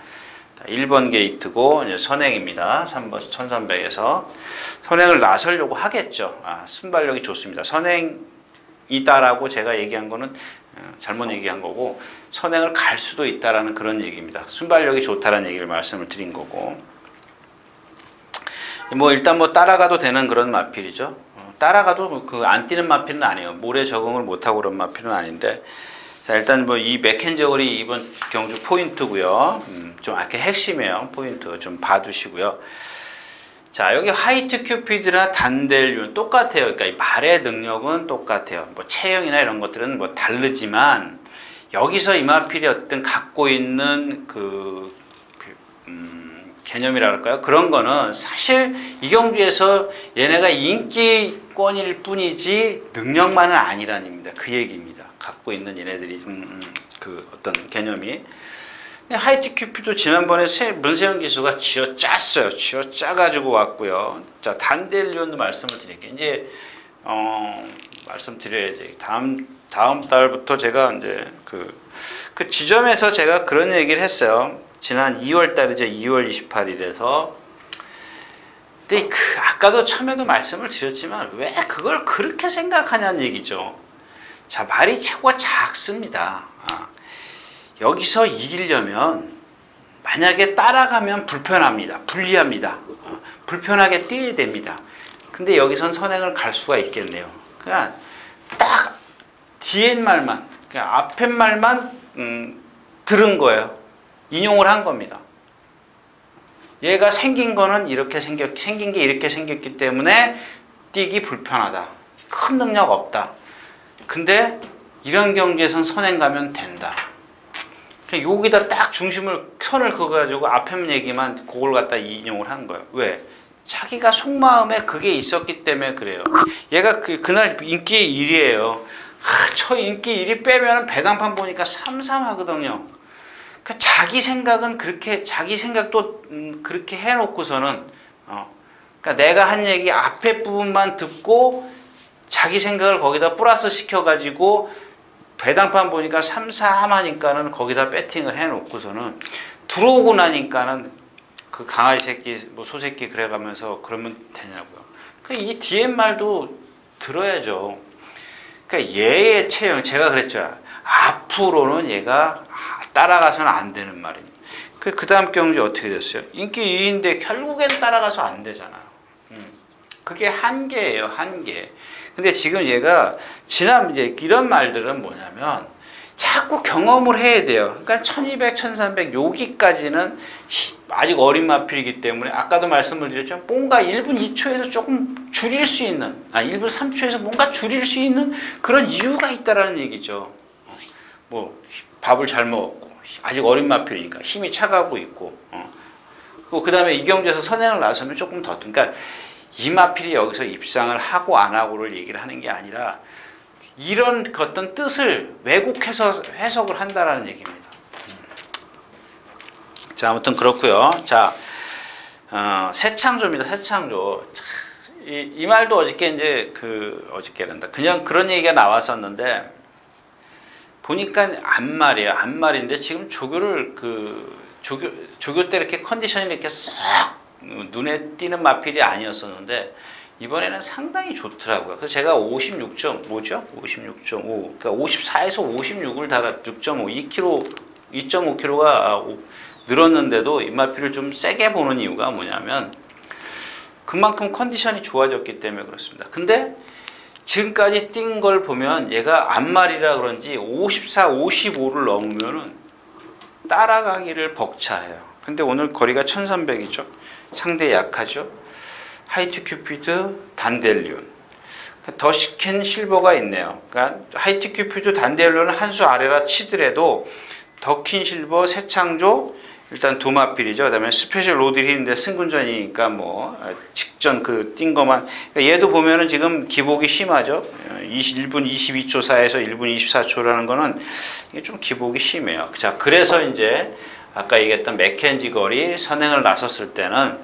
1번 게이트고 이제 선행입니다. 3번 1300에서 선행을 나서려고 하겠죠. 순발력이 좋습니다. 선행이다라고 제가 얘기한 거는 잘못 얘기한 거고 선행을 갈 수도 있다라는 그런 얘기입니다. 순발력이 좋다라는 얘기를 말씀을 드린 거고 뭐 일단 뭐 따라가도 되는 그런 마필이죠. 따라가도 그 안 뛰는 마필은 아니에요. 모래 적응을 못하고 그런 마필은 아닌데 자 일단 뭐 이 맥켄저글이 이번 경주 포인트고요. 좀 이렇게 핵심이에요. 포인트 좀 봐두시고요. 자 여기 화이트 큐피드나 단델륜 똑같아요. 그러니까 이 발의 능력은 똑같아요. 뭐 체형이나 이런 것들은 뭐 다르지만 여기서 이마필이 어떤 갖고 있는 그 개념이라 할까요? 그런 거는 사실 이 경주에서 얘네가 인기권일 뿐이지 능력만은 아니라는 얘기입니다. 그 얘기입니다. 갖고 있는 얘네들이 그 어떤 개념이 하이트 큐피도 지난번에 문세영 기수가 쥐어짰어요. 쥐어짜가지고 왔고요. 자 단델리온도 말씀을 드릴게요. 이제 말씀드려야지. 다음 달부터 제가 이제 그 지점에서 제가 그런 얘기를 했어요. 지난 2월 달이죠. 2월 28일에서. 근데 아까도 처음에도 말씀을 드렸지만 왜 그걸 그렇게 생각하냐는 얘기죠. 자, 말이 최고가 작습니다. 여기서 이기려면 만약에 따라가면 불편합니다. 불리합니다. 불편하게 뛰어야 됩니다. 근데 여기선 선행을 갈 수가 있겠네요. 그냥 딱 뒤에 말만, 그냥 앞에 말만 들은 거예요. 인용을 한 겁니다. 얘가 생긴 거는 생긴 게 이렇게 생겼기 때문에 뛰기 불편하다. 큰 능력 없다. 근데 이런 경기에선 선행 가면 된다. 그냥 여기다 딱 선을 그어가지고 앞에 얘기만 그걸 갖다 인용을 한 거예요. 왜? 자기가 속마음에 그게 있었기 때문에 그래요. 얘가 그날 인기 1위예요. 저 인기 1위 빼면 배당판 보니까 삼삼하거든요. 그러니까 자기 생각은 그렇게 자기 생각도 그렇게 해놓고서는 그러니까 내가 한 얘기 앞에 부분만 듣고 자기 생각을 거기다 플러스 시켜가지고 배당판 보니까 삼삼하니까는 거기다 배팅을 해놓고서는 들어오고 나니까는 그 강아지 새끼 뭐 소새끼 그래가면서 그러면 되냐고요. 그러니까 이 뒤에 말도 들어야죠. 그러니까 얘의 체형 제가 그랬죠. 앞으로는 얘가 따라가서는 안 되는 말입니다. 그 다음 경주 어떻게 됐어요? 인기 2위인데 결국엔 따라가서 안 되잖아요. 그게 한계예요, 한계. 근데 지금 얘가 이제 이런 말들은 뭐냐면 자꾸 경험을 해야 돼요. 그러니까 1200, 1300 여기까지는 아직 어린 마필이기 때문에 아까도 말씀을 드렸죠. 뭔가 1분 2초에서 조금 줄일 수 있는 1분 3초에서 뭔가 줄일 수 있는 그런 이유가 있다라는 얘기죠. 뭐 밥을 잘 먹었고 아직 어린 마필이니까 힘이 차가고 있고 그 다음에 이 경주에서 선행을 나서면 조금 더 그러니까 이 마필이 여기서 입상을 하고 안 하고를 얘기를 하는 게 아니라 이런 어떤 뜻을 왜곡해서 해석을 한다라는 얘기입니다. 자 아무튼 그렇고요. 자 새창조입니다. 새창조 이 말도 어저께 이제 어저께란다. 그냥 그런 얘기가 나왔었는데 보니까 안말이에요. 안말인데 지금 조교를 조교 때 이렇게 컨디션이 이렇게 쏙 눈에 띄는 마필이 아니었었는데 이번에는 상당히 좋더라고요. 그래서 제가 56.5죠? 56.5. 그러니까 54에서 56을 달아 6.5, 2.5kg가 늘었는데도 이 마필을 좀 세게 보는 이유가 뭐냐면 그만큼 컨디션이 좋아졌기 때문에 그렇습니다. 근데 지금까지 뛴 걸 보면 얘가 안말이라 그런지 54, 55를 넘으면은 따라가기를 벅차해요. 근데 오늘 거리가 1300이죠. 상대 약하죠. 하이트 큐피드, 단델리온. 더시켄 실버가 있네요. 그러니까 하이트 큐피드, 단델리온은 한 수 아래라 치더라도 더킨 실버, 새창조, 일단 두 마필이죠. 그다음에 스페셜 로드를 했는데 승군전이니까 뭐 직전 그 뛴 것만. 그러니까 얘도 보면은 지금 기복이 심하죠. 1분 22초 4에서 1분 24초라는 거는 이게 좀 기복이 심해요. 자, 그래서 이제 아까 얘기했던 맥켄지 거리 선행을 나섰을 때는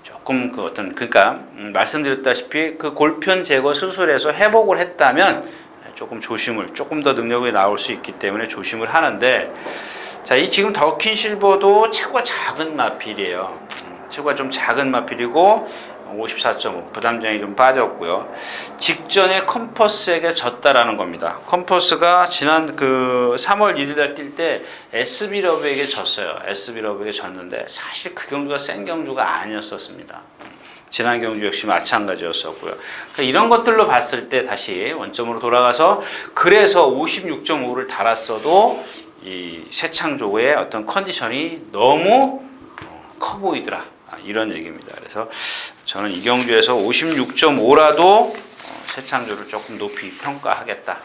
조금 그 어떤 그러니까 말씀드렸다시피 그 골편 제거 수술에서 회복을 했다면 조금 조심을 조금 더 능력이 나올 수 있기 때문에 조심을 하는데. 자, 이 지금 더킨 실버도 체구가 작은 마필이에요. 체구가 좀 작은 마필이고 54.5 부담장이 좀 빠졌고요. 직전에 컴퍼스에게 졌다라는 겁니다. 컴퍼스가 지난 그 3월 1일 날 뛸 때 SB러브에게 졌어요. SB러브에게 졌는데 사실 그 경주가 센 경주가 아니었었습니다. 지난 경주 역시 마찬가지였었고요. 그러니까 이런 것들로 봤을 때 다시 원점으로 돌아가서 그래서 56.5를 달았어도 이 새창조의 어떤 컨디션이 너무 커 보이더라. 이런 얘기입니다. 그래서 저는 이 경주에서 56.5라도 새창조를 조금 높이 평가하겠다.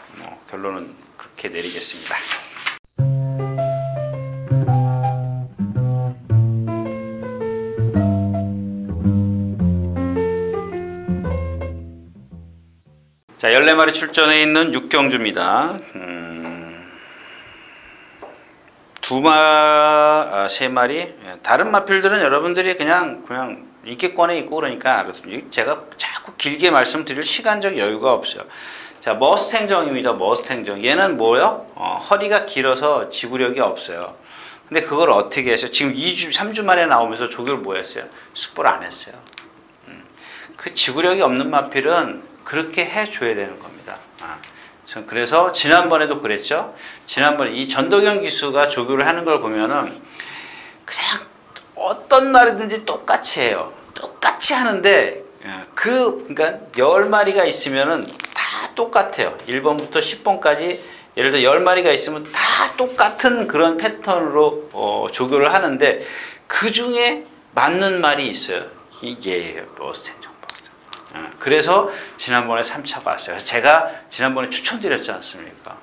결론은 그렇게 내리겠습니다. 자, 14마리 출전해 있는 6경주입니다. 세 마리. 다른 마필들은 여러분들이 그냥 인기권에 있고 그러니까 알았습니다. 제가 자꾸 길게 말씀드릴 시간적 여유가 없어요. 자, 머스탱정입니다. 머스탱정. 얘는 뭐요? 허리가 길어서 지구력이 없어요. 근데 그걸 어떻게 했어요? 지금 2주, 3주 만에 나오면서 조교를 뭐 했어요? 숙보를 안 했어요. 그 지구력이 없는 마필은 그렇게 해줘야 되는 겁니다. 그래서 지난번에도 그랬죠. 지난번에 이 전도경 기수가 조교를 하는 걸 보면은 그냥 어떤 날이든지 똑같이 해요. 똑같이 하는데 그러니까 10마리가 있으면은 다 똑같아요. 1번부터 10번까지 예를 들어 10마리가 있으면 다 똑같은 그런 패턴으로 조교를 하는데 그 중에 맞는 말이 있어요. 이게 머스탱. 그래서 지난번에 3차가 왔어요. 제가 지난번에 추천드렸지 않습니까?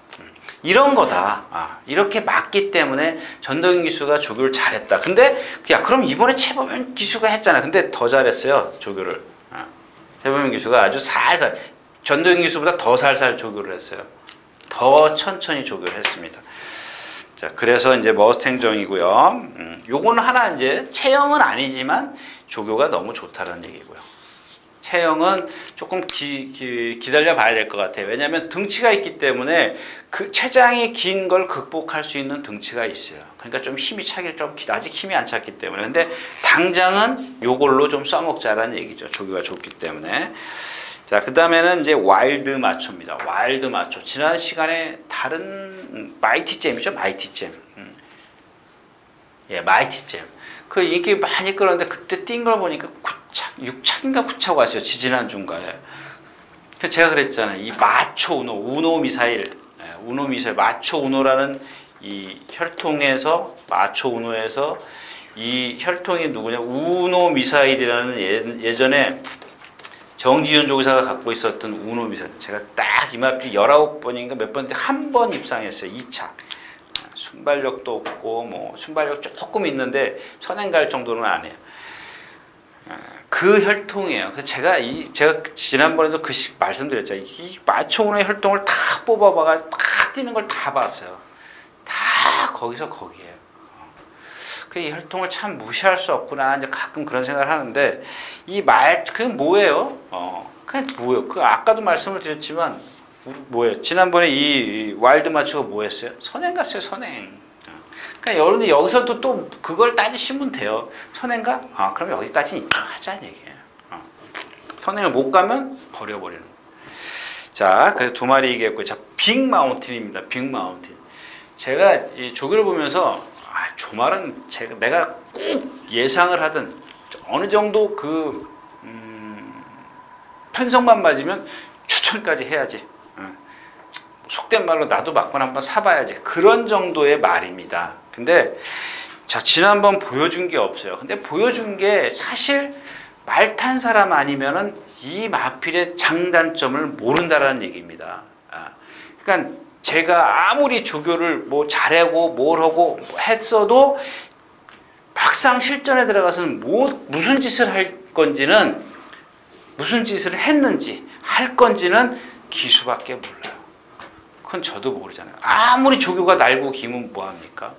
이런 거다. 이렇게 맞기 때문에 전도경 기수가 조교를 잘했다. 근데 야, 그럼 이번에 최범현 기수가 했잖아. 근데 더 잘했어요. 조교를. 최범현 기수가 아주 살살 전도경 기수보다 더 살살 조교를 했어요. 더 천천히 조교를 했습니다. 자, 그래서 이제 머스탱정이고요. 요거는 하나 이제 체형은 아니지만 조교가 너무 좋다는 얘기고요. 체형은 조금 기다려 봐야 될 것 같아요. 왜냐하면 등치가 있기 때문에 그 체장이 긴 걸 극복할 수 있는 등치가 있어요. 그러니까 좀 힘이 차길 좀 아직 힘이 안 찼기 때문에. 근데 당장은 요걸로 좀 써먹자라는 얘기죠. 조교가 좋기 때문에. 자, 그 다음에는 이제 와일드 마초입니다. 와일드 마초. 지난 시간에 다른 마이티잼이죠. 마이티잼. 예, 마이티잼. 그 인기 많이 끌었는데 그때 뛴 걸 보니까 6착인가 9착 왔어요. 지지난 중간에. 제가 그랬잖아요. 이 마초 우노, 우노 미사일, 우노 미사일, 마초 우노라는 이 혈통에서 마초 우노에서 이 혈통이 누구냐? 우노 미사일이라는 예전에 정지윤 조교사가 갖고 있었던 우노 미사일. 제가 딱 이마필 19번인가 몇 번인데 한 번 입상했어요. 2착. 순발력도 없고 뭐 순발력 조금 있는데 선행 갈 정도는 안 해요. 그 혈통이에요. 그래서 제가 지난번에도 말씀드렸잖아요. 이 마초운의 혈통을 다 뽑아봐가 다 뛰는 걸 다 봤어요. 다 거기서 거기에요. 그 혈통을 참 무시할 수 없구나. 이제 가끔 그런 생각을 하는데 그게 뭐예요? 그게 뭐예요? 그 아까도 말씀을 드렸지만 뭐예요? 지난번에 이 와일드 마초가 뭐였어요? 선행 갔어요. 선행. 그러니까 여러분들 여기서도 또 그걸 따지시면 돼요. 선행가? 그럼 여기까지 하자는 얘기예요. 선행을 못 가면 버려버리는 거예요. 자, 그래서 두 마리 얘기했고, 자, 빅 마운틴입니다. 빅 마운틴. 제가 이 조교를 보면서 저 말은 내가 꼭 예상을 하든 어느 정도 그 편성만 맞으면 추천까지 해야지. 속된 말로 나도 막번 한번 사봐야지. 그런 정도의 말입니다. 근데 자, 지난번 보여준 게 없어요. 근데 보여준 게 사실 말 탄 사람 아니면은 이 마필의 장단점을 모른다라는 얘기입니다. 그러니까 제가 아무리 조교를 뭐 잘하고 뭘 하고 했어도 막상 실전에 들어가서는 무슨 짓을 할 건지는, 무슨 짓을 했는지 할 건지는 기수밖에 몰라요. 그건 저도 모르잖아요. 아무리 조교가 날고 기면 뭐합니까?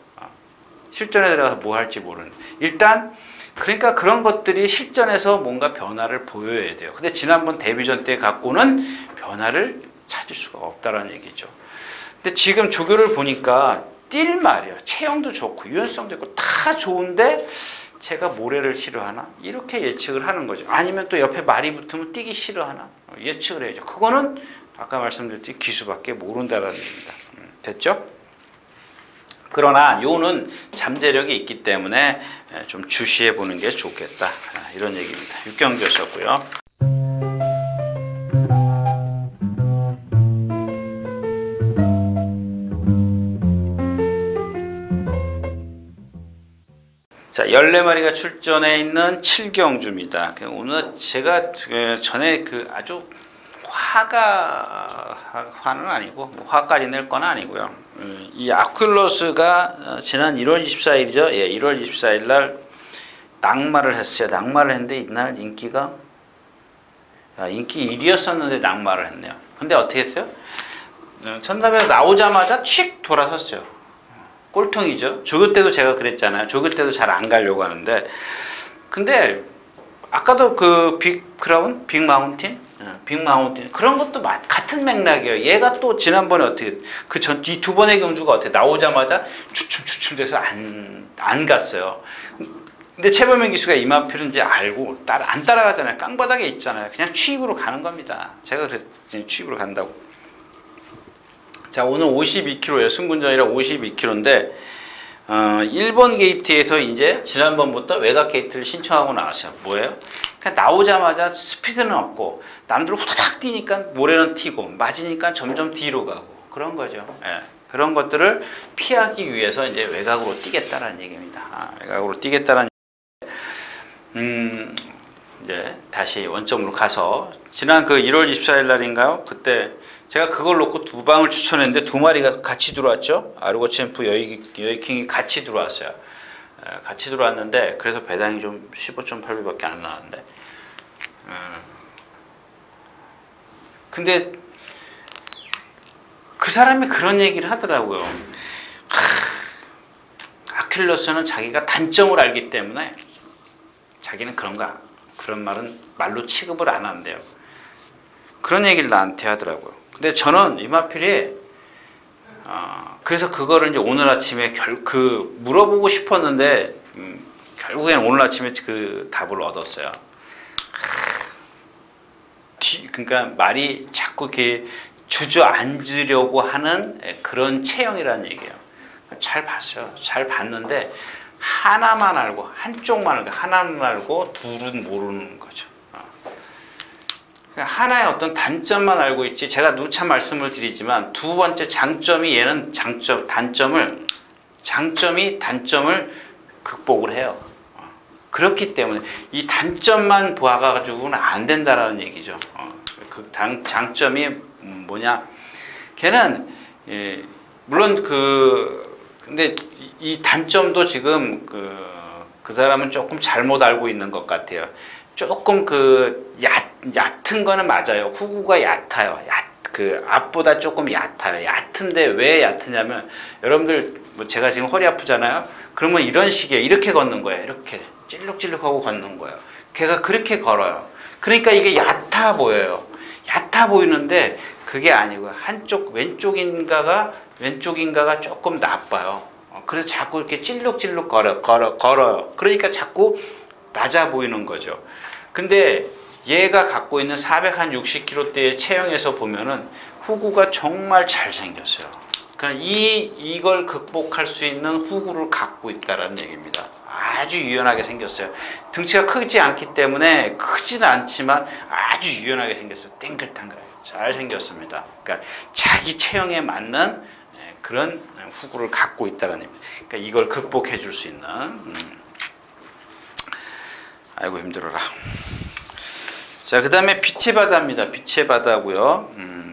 실전에 들어가서 뭐 할지 모르는. 일단 그러니까 그런 것들이 실전에서 뭔가 변화를 보여야 돼요. 근데 지난번 데뷔전 때 갖고는 변화를 찾을 수가 없다라는 얘기죠. 근데 지금 조교를 보니까 뛸 말이에요. 체형도 좋고 유연성도 있고 다 좋은데 제가 모래를 싫어하나? 이렇게 예측을 하는 거죠. 아니면 또 옆에 말이 붙으면 뛰기 싫어하나? 예측을 해야죠. 그거는 아까 말씀드렸듯이 기수밖에 모른다라는 얘기입니다. 됐죠? 그러나 요는 잠재력이 있기 때문에 좀 주시해 보는 게 좋겠다. 이런 얘기입니다. 6경기였었고요. 자, 14마리가 출전해 있는 7경주입니다. 오늘 제가 전에 아주 화는 아니고, 화까지 낼 건 아니고요. 이 아큘러스가 지난 1월 24일이죠. 예, 1월 24일 날 낙마를 했어요. 낙마를 했는데 이날 인기가, 인기 1위였었는데 낙마를 했네요. 근데 어떻게 했어요? 1300 나오자마자 칙 돌아섰어요. 꼴통이죠. 조교 때도 제가 그랬잖아요. 조교 때도 잘 안 가려고 하는데, 근데 아까도 그 빅크라운, 빅마운틴 그런 것도 같은 맥락이에요. 얘가 또 지난번에 어떻게 이 두 번의 경주가 어떻게 나오자마자 추춤돼서 안 갔어요. 근데 최범현 기수가 이마필은 이제 알고 안 따라가잖아요. 깡바닥에 있잖아요. 그냥 취입으로 가는 겁니다. 제가 그래서 취입으로 간다고. 자, 오늘 52km예요. 승군전이라 52km인데 1번 게이트에서 이제 지난번부터 외곽 게이트를 신청하고 나왔어요. 뭐예요? 그냥 나오자마자 스피드는 없고 남들 후다닥 뛰니까 모래는 튀고 맞으니까 점점 뒤로 가고 그런 거죠. 예, 그런 것들을 피하기 위해서 이제 외곽으로 뛰겠다라는 얘기입니다. 외곽으로 뛰겠다라는 이제 다시 원점으로 가서 지난 1월 24일 날인가요? 그때 제가 그걸 놓고 두 방을 추천했는데 두 마리가 같이 들어왔죠. 아르고챔프 여의킹이 같이 들어왔어요. 같이 들어왔는데 그래서 배당이 좀 15.8배밖에 안 나왔는데 근데 그 사람이 그런 얘기를 하더라고요. 아킬러스는 자기가 단점을 알기 때문에 자기는 그런 말은 말로 취급을 안 한대요. 그런 얘기를 나한테 하더라고요. 근데 저는 이마필이 그래서 그거를 이제 오늘 아침에 물어보고 싶었는데 결국엔 오늘 아침에 그 답을 얻었어요. 그러니까 말이 자꾸 이렇게 주저앉으려고 하는 그런 체형이라는 얘기예요. 잘 봤어요. 잘 봤는데 하나만 알고 한쪽만 알고 하나만 알고 둘은 모르는 거죠. 하나의 어떤 단점만 알고 있지. 제가 누차 말씀을 드리지만 두 번째 장점이 얘는 장점이 단점을 극복을 해요. 그렇기 때문에 이 단점만 보아가지고는 안 된다라는 얘기죠. 그 장점이 뭐냐? 걔는 물론 근데 이 단점도 지금 그 사람은 조금 잘못 알고 있는 것 같아요. 조금 얕은 거는 맞아요. 후구가 얕아요. 앞보다 조금 얕아요. 얕은데 왜 얕으냐면 여러분들 제가 지금 허리 아프잖아요. 그러면 이런 식이에요. 이렇게 걷는 거예요. 이렇게 찔룩찔룩하고 걷는 거예요. 걔가 그렇게 걸어요. 그러니까 이게 얕아 보여요. 얕아 보이는데 그게 아니고요. 한쪽 왼쪽인가가 조금 나빠요. 그래서 자꾸 이렇게 찔룩찔룩 걸어요. 그러니까 자꾸 낮아 보이는 거죠. 근데 얘가 갖고 있는 460kg대의 체형에서 보면은 후구가 정말 잘생겼어요. 그러니까 이걸 극복할 수 있는 후구를 갖고 있다라는 얘기입니다. 아주 유연하게 생겼어요. 등치가 크지 않기 때문에 크지는 않지만 아주 유연하게 생겼어요. 땡글땡글하게 잘 생겼습니다. 그러니까 자기 체형에 맞는 그런 후구를 갖고 있다라는 얘기입니다. 그러니까 이걸 극복해 줄 수 있는 아이고 힘들어라. 자, 그 다음에 빛의 바다입니다. 빛의 바다고요.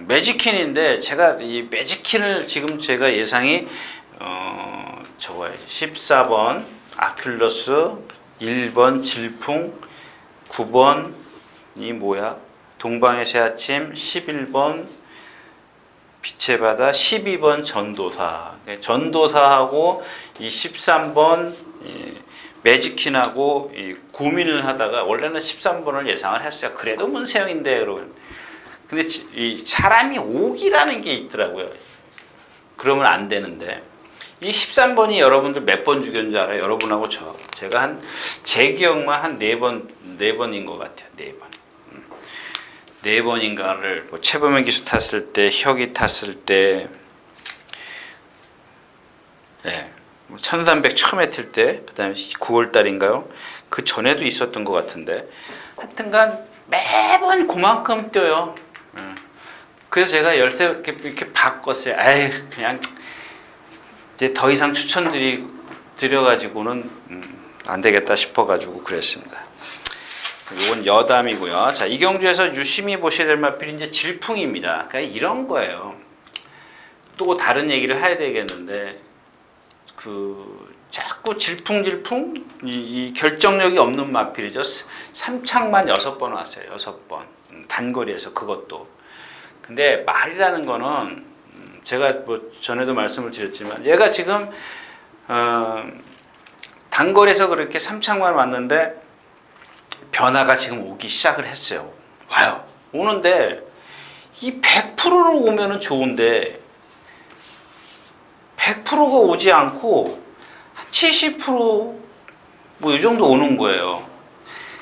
매직킨인데 제가 이 매직킨을 지금 제가 예상이 적어야지 14번 아큘러스, 1번 질풍, 9번이 뭐야? 동방의 새아침, 11번 빛의 바다, 12번 전도사. 전도사하고 이 13번 매직킨하고 고민을 하다가 원래는 13번을 예상을 했어요. 그래도 문세영인데 여러분. 근데 이 사람이 오기라는 게 있더라고요. 그러면 안 되는데 이 13번이 여러분들 몇 번 죽였는지 알아요? 여러분하고 제가 제 기억만 한 4번인 것 같아요. 4번. 4번인가를 뭐 최범현 기수 탔을 때, 혁이 탔을 때, 네, 1300 처음에 틀 때, 그 다음에 9월 달인가요? 그 전에도 있었던 것 같은데, 하여튼간 매번 그만큼 뛰어요. 그래서 제가 열쇠 이렇게 바꿨어요. 아이, 그냥 이제 더 이상 추천드려가지고는 안 되겠다 싶어가지고 그랬습니다. 이건 여담이고요. 자, 이경주에서 유심히 보셔야 될 마필이 이제 질풍입니다. 그러니까 이런 거예요. 또 다른 얘기를 해야 되겠는데, 자꾸 질풍 이 결정력이 없는 마필이죠. 삼창만 6번 왔어요. 6번 단거리에서 그것도. 근데 말이라는 거는 제가 뭐 전에도 말씀을 드렸지만 얘가 지금 단거리에서 그렇게 삼창만 왔는데 변화가 지금 오기 시작을 했어요. 와요. 오는데 이 100%로 오면은 좋은데 100%가 오지 않고 한 70% 뭐 이 정도 오는 거예요.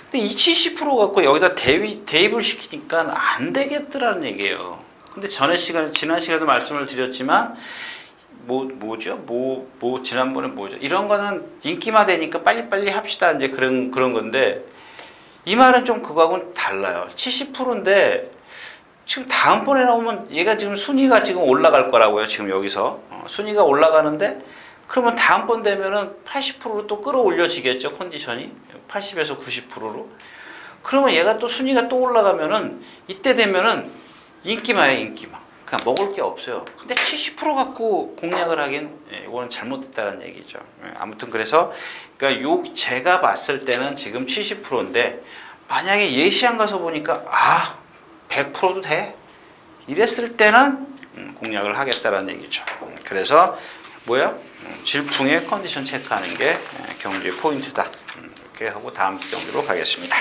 근데 이 70% 갖고 여기다 대입을 시키니까 안 되겠더라는 얘기예요. 근데 지난 시간에도 말씀을 드렸지만 지난번에 뭐죠? 이런 거는 인기만 되니까 빨리빨리 합시다. 이제 그런 건데 이 말은 좀 그거하고는 달라요. 70%인데 지금 다음번에 나오면 얘가 지금 순위가 지금 올라갈 거라고요. 지금 여기서 순위가 올라가는데 그러면 다음번 되면은 80%로 또 끌어올려지겠죠. 컨디션이 80에서 90%로. 그러면 얘가 또 순위가 또 올라가면은 이때 되면은 인기마예요. 인기마. 그냥 먹을 게 없어요. 근데 70% 갖고 공략을 하긴 이거는 잘못됐다는 얘기죠. 아무튼 그래서 그러니까 제가 봤을 때는 지금 70%인데 만약에 예시안 가서 보니까 100%도 돼. 이랬을 때는 공략을 하겠다라는 얘기죠. 그래서 뭐야? 질풍의 컨디션 체크하는 게 경주의 포인트다. 이렇게 하고 다음 경주로 가겠습니다.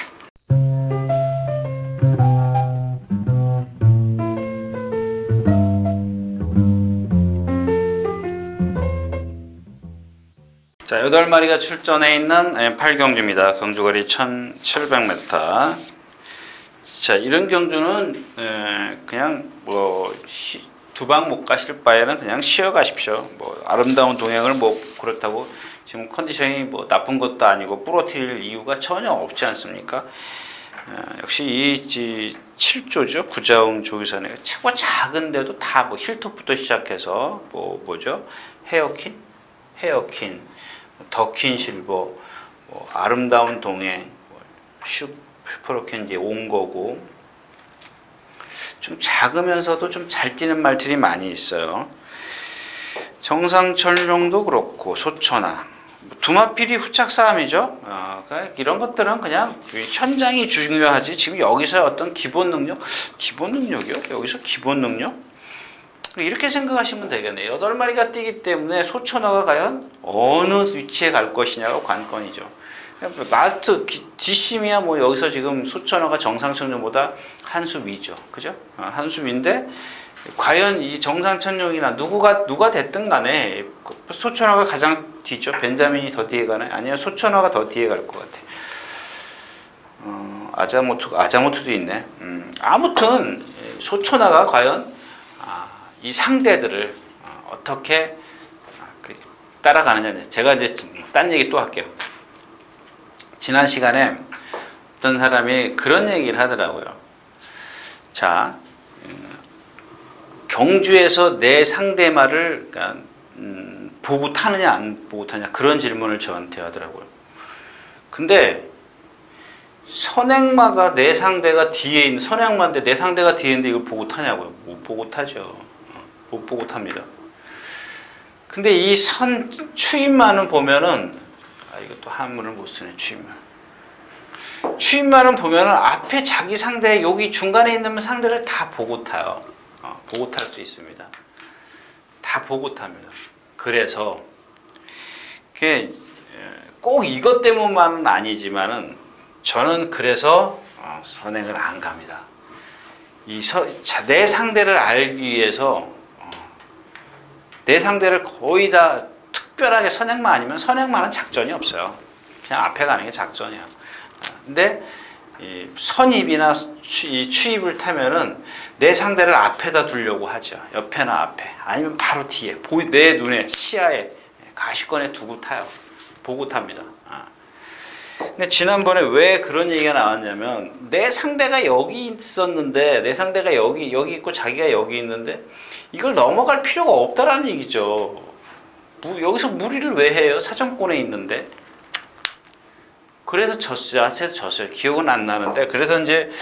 자, 8마리가 출전해 있는 8경주입니다. 경주거리 1700m. 자, 이런 경주는 그냥 두 방 못 가실 바에는 그냥 쉬어 가십시오. 아름다운 동행을 그렇다고 지금 컨디션이 나쁜 것도 아니고 부러뜨릴 이유가 전혀 없지 않습니까? 역시 이 7조죠. 구자웅 조기선에 최고 작은데도 다 힐톱부터 시작해서 헤어킨, 더킨 실버, 아름다운 동행, 슈퍼로켄 이제 온 거고 좀 작으면서도 좀 잘 뛰는 말들이 많이 있어요. 정상철룡도 그렇고 소천하 두마필이 후착 싸움이죠. 그러니까 이런 것들은 그냥 현장이 중요하지. 지금 여기서 어떤 기본 능력이요? 여기서 기본 능력? 이렇게 생각하시면 되겠네요. 8마리가 뛰기 때문에 소천하가 과연 어느 위치에 갈 것이냐가 관건이죠. 라스트 뒷심이야 여기서 지금 소천하가 정상천룡보다 한 수 위죠. 그죠? 한 수 위인데 과연 이 정상천룡이나 누가 됐든 간에 소천하가 가장 뒤죠. 벤자민이 더 뒤에 가나요? 아니면 소천하가 더 뒤에 갈 것 같아. 아자모투도 있네. 아무튼 소천하가 과연 이 상대들을 어떻게 따라가느냐. 제가 이제 딴 얘기 또 할게요. 지난 시간에 어떤 사람이 그런 얘기를 하더라고요. 자, 경주에서 내 상대마를 보고 타느냐 안 보고 타느냐 그런 질문을 저한테 하더라고요. 근데 선행마가 내 상대가 뒤에 있는 선행마인데 내 상대가 뒤에 있는데 이걸 보고 타냐고요. 못 보고 타죠. 못 보고 탑니다. 근데 이 추임마는 보면은 이것도 한문을 못 쓰네. 추임말은 보면은 앞에 자기 상대 여기 중간에 있는 상대를 다 보고 타요. 보고 탈 수 있습니다. 다 보고 탑니다. 그래서 그게 꼭 이것 때문만은 아니지만은 저는 그래서 선행을 안 갑니다. 내 상대를 알기 위해서 내 상대를 거의 다 특별하게 선행만 아니면 선행만은 작전이 없어요. 그냥 앞에 가는 게 작전이야. 근데 이 선입이나 추입을 타면은 내 상대를 앞에다 두려고 하죠. 옆에나 앞에 아니면 바로 뒤에 내 눈에 시야에 가시권에 두고 타요. 보고 탑니다. 근데 지난번에 왜 그런 얘기가 나왔냐면 내 상대가 여기 있었는데 내 상대가 여기 있고 자기가 여기 있는데 이걸 넘어갈 필요가 없다라는 얘기죠. 여기서 무리를 왜 해요? 사정권에 있는데. 그래서 졌어요. 기억은 안 나는데 그래서 이제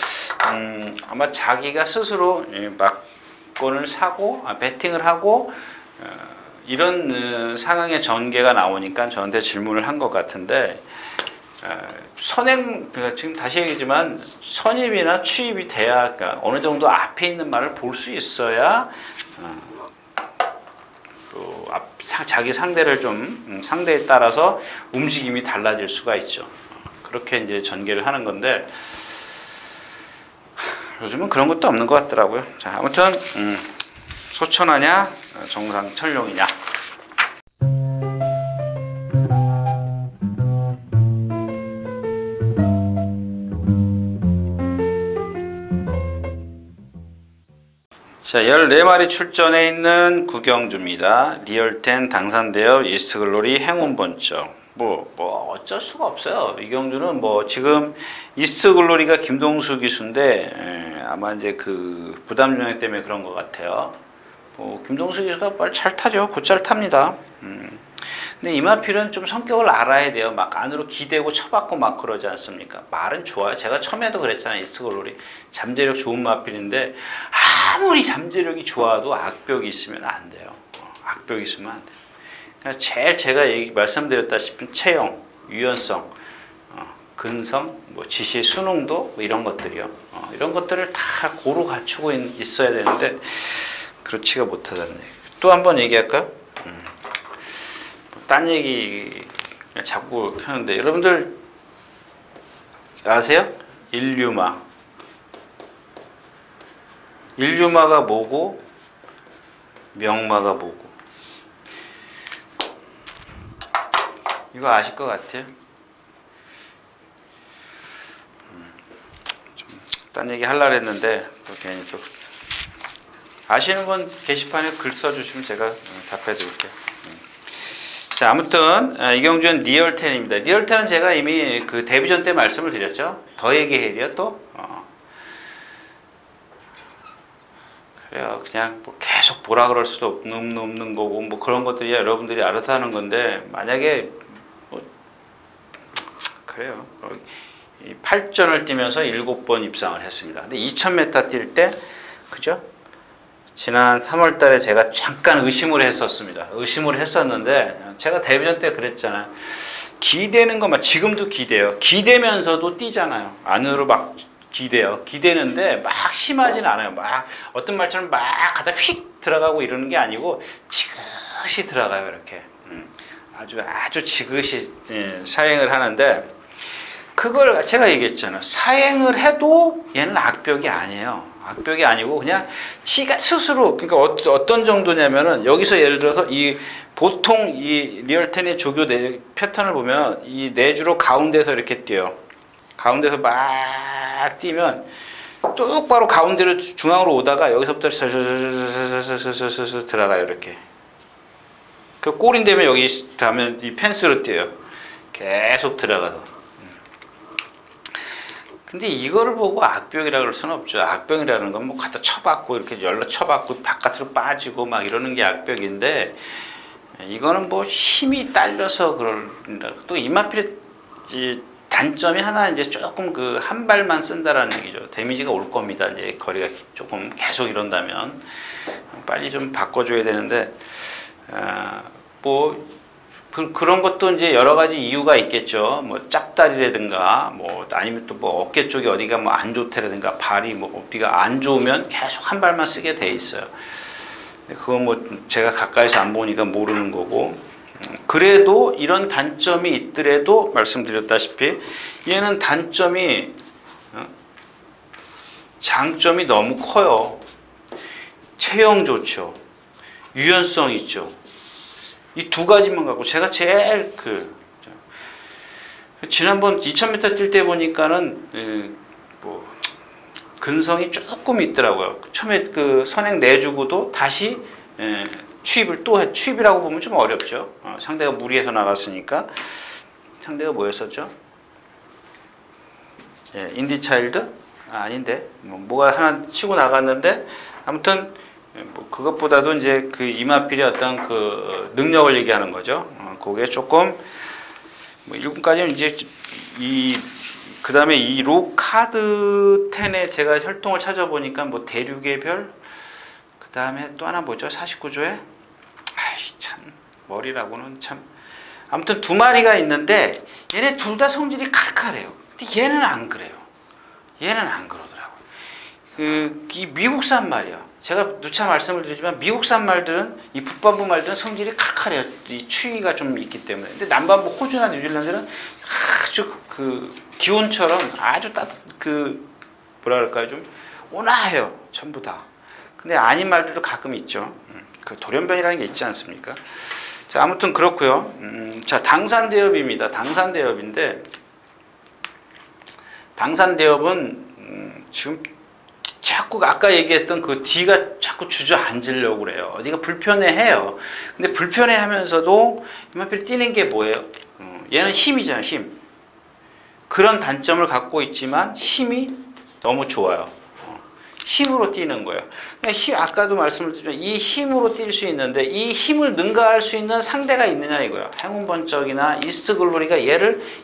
아마 자기가 스스로 막권을 사고 베팅을 하고 이런 상황의 전개가 나오니까 저한테 질문을 한 것 같은데 선행 지금 다시 얘기지만 선입이나 추입이 돼야 그러니까 어느 정도 앞에 있는 말을 볼 수 있어야 자기 상대를 좀 상대에 따라서 움직임이 달라질 수가 있죠. 그렇게 이제 전개를 하는 건데 요즘은 그런 것도 없는 것 같더라고요. 자, 아무튼 소천하냐 정상철룡이냐. 자, 14마리 출전해 있는 구경주입니다. 리얼텐 당산대엽 이스트글로리 행운번쩍. 어쩔 수가 없어요. 이 경주는 지금 이스트글로리가 김동수 기수인데 아마 이제 그 부담 중액 때문에 그런 것 같아요. 김동수 기수가 빨리 잘 타죠. 곧잘 탑니다. 근데 이마필은 좀 성격을 알아야 돼요. 막 안으로 기대고 쳐박고 막 그러지 않습니까? 말은 좋아요. 제가 처음에도 그랬잖아요. 이스트글로리 잠재력 좋은 마필인데 아무리 잠재력이 좋아도 악벽이 있으면 안 돼요. 악벽이 있으면 안 돼요. 그러니까 제일 제가 말씀드렸다시피 체형, 유연성, 근성, 지시의 수능도 이런 것들이요. 이런 것들을 다 고루 갖추고 있어야 되는데 그렇지가 못하다는 얘기. 또 한 번 얘기할까요? 딴 얘기 자꾸 하는데 여러분들 아세요? 인류마가 뭐고 명마가 뭐고 이거 아실 것 같아요? 좀 딴 얘기 하려고 했는데 또 괜히 또 아시는 분 게시판에 글 써주시면 제가 답해 드릴게요. 자, 아무튼 이경주는 리얼텐입니다. 리얼텐은 제가 이미 그 데뷔전 때 말씀을 드렸죠. 더 얘기해야 또 그래요. 그냥 계속 보라 그럴 수도 없는 거고 그런 것들이 여러분들이 알아서 하는 건데 만약에 그래요. 8전을 뛰면서 7번 입상을 했습니다. 근데 2000m 뛸 때 그죠? 지난 3월 달에 제가 잠깐 의심을 했었습니다. 의심을 했었는데 제가 데뷔전 때 그랬잖아요. 기대는 것만 지금도 기대요. 기대면서도 뛰잖아요. 안으로 막 기대요. 기대는데 막 심하진 않아요. 막 어떤 말처럼 막 가다 휙 들어가고 이러는 게 아니고 지그시 들어가요. 이렇게 아주 지그시 사행을 하는데 그걸 제가 얘기했잖아요. 사행을 해도 얘는 악벽이 아니에요. 악벽이 아니고 그냥 지가 스스로 그러니까 어떤 정도냐면은 여기서 예를 들어서 보통 이 리얼텐의 조교 패턴을 보면 이 내주로 가운데서 이렇게 뛰어요. 가운데서 막 뛰면 똑바로 가운데로 중앙으로 오다가 여기서부터 들어가요. 이렇게 그 골인 되면 여기 가면 이 펜스로 뛰어요. 계속 들어가서. 근데 이거를 보고 악병이라 그럴 수는 없죠. 악병이라는 건 갖다 쳐박고 이렇게 열로 쳐박고 바깥으로 빠지고 막 이러는 게 악병인데 이거는 힘이 딸려서 그런다. 또 이마필의 단점이 하나 이제 조금 그 한 발만 쓴다라는 얘기죠. 데미지가 올 겁니다. 이제 거리가 조금 계속 이런다면 빨리 좀 바꿔줘야 되는데 그런 것도 이제 여러 가지 이유가 있겠죠. 뭐 짝다리라든가 뭐 아니면 또 뭐 어깨 쪽이 어디가 뭐 안 좋다라든가 발이 뭐 어디가 안 좋으면 계속 한 발만 쓰게 돼 있어요. 그거 뭐 제가 가까이서 안 보니까 모르는 거고. 그래도 이런 단점이 있더라도 말씀드렸다시피 얘는 단점이 장점이 너무 커요. 체형 좋죠. 유연성 있죠. 이 두 가지만 갖고 제가 제일 지난번 2000m 뛸 때 보니까는 뭐 근성이 조금 있더라고요. 처음에 그 선행 내주고도 다시 추입을 또 해. 추입이라고 보면 좀 어렵죠. 상대가 무리해서 나갔으니까. 상대가 뭐였었죠? 인디차일드? 아닌데 뭐가 하나 치고 나갔는데 아무튼 뭐 그것보다도 이제 그 이마필의 어떤 그 능력을 얘기하는 거죠. 그게 조금 뭐 1군까지는 이제 그 다음에 이 로카드 10에 제가 혈통을 찾아보니까 뭐 대륙의 별, 그 다음에 또 하나 뭐죠? 49조에? 아이, 참, 머리라고는 참. 아무튼 두 마리가 있는데 얘네 둘 다 성질이 칼칼해요. 근데 얘는 안 그래요. 얘는 안 그러더라고요. 이 미국산 말이야. 제가 누차 말씀을 드리지만 미국산 말들은 이 북반부 말들은 성질이 칼칼해요. 이 추위가 좀 있기 때문에. 근데 남반부 호주나 뉴질랜드는 아주 그 기온처럼 아주 뭐라 그럴까요? 좀 온화해요. 전부 다. 근데 아닌 말들도 가끔 있죠. 그 돌연변이라는 게 있지 않습니까? 자, 아무튼 그렇고요. 자, 당산대엽입니다. 당산대엽인데 당산대엽은 지금 자꾸 아까 얘기했던 그 D가 자꾸 주저앉으려고 그래요. 어디가 불편해해요. 근데 불편해하면서도 이마필 뛰는 게 뭐예요? 얘는 힘이잖아요. 힘. 그런 단점을 갖고 있지만 힘이 너무 좋아요. 힘으로 뛰는 거예요. 그러니까 아까도 말씀을 드렸지만 이 힘으로 뛸 수 있는데 이 힘을 능가할 수 있는 상대가 있느냐 이거예요. 행운번쩍이나 이스트글로리가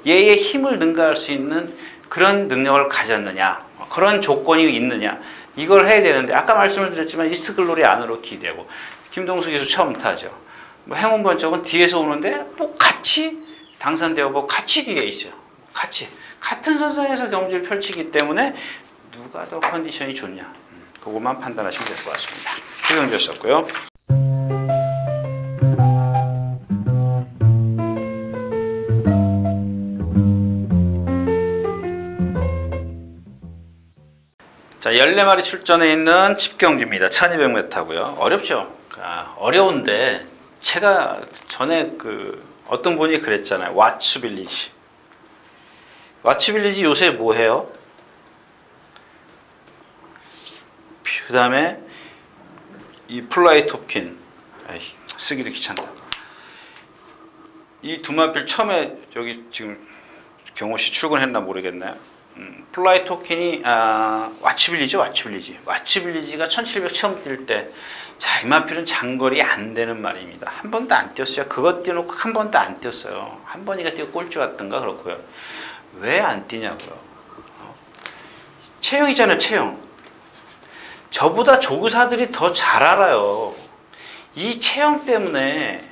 얘의 힘을 능가할 수 있는 그런 능력을 가졌느냐, 그런 조건이 있느냐, 이걸 해야 되는데 아까 말씀을 드렸지만 이스트글로리 안으로 기대고 김동수 기수 처음 타죠. 뭐 행운번쩍은 뒤에서 오는데 뭐 같이 당산되어 뭐 같이 뒤에 있어요. 같은 선상에서 경기를 펼치기 때문에 누가 더 컨디션이 좋냐, 그것만 판단하시면 될 것 같습니다. 최경주였었고요. 자, 14마리 출전해 있는 칩경주입니다. 1200m고요. 어렵죠. 어려운데 제가 전에 어떤 분이 그랬잖아요. 왓츠빌리지 요새 뭐 해요? 그 다음에 이 플라이 톱킨, 쓰기도 귀찮다. 이 두 마필 처음에 여기 지금 경호씨 출근했나 모르겠나요? 플라이 토킨이 왓츠빌리지가 1700 처음 뛸 때, 자, 이마필은 장거리 안 되는 말입니다. 한 번도 안 뛰었어요. 그것 띄워놓고 한 번도 안 뛰었어요. 한 번이가 뛰고 꼴찌 왔던가 그렇고요. 왜 안 뛰냐고요? 체형이잖아요. 체형. 저보다 조교사들이 더 잘 알아요. 이 체형 때문에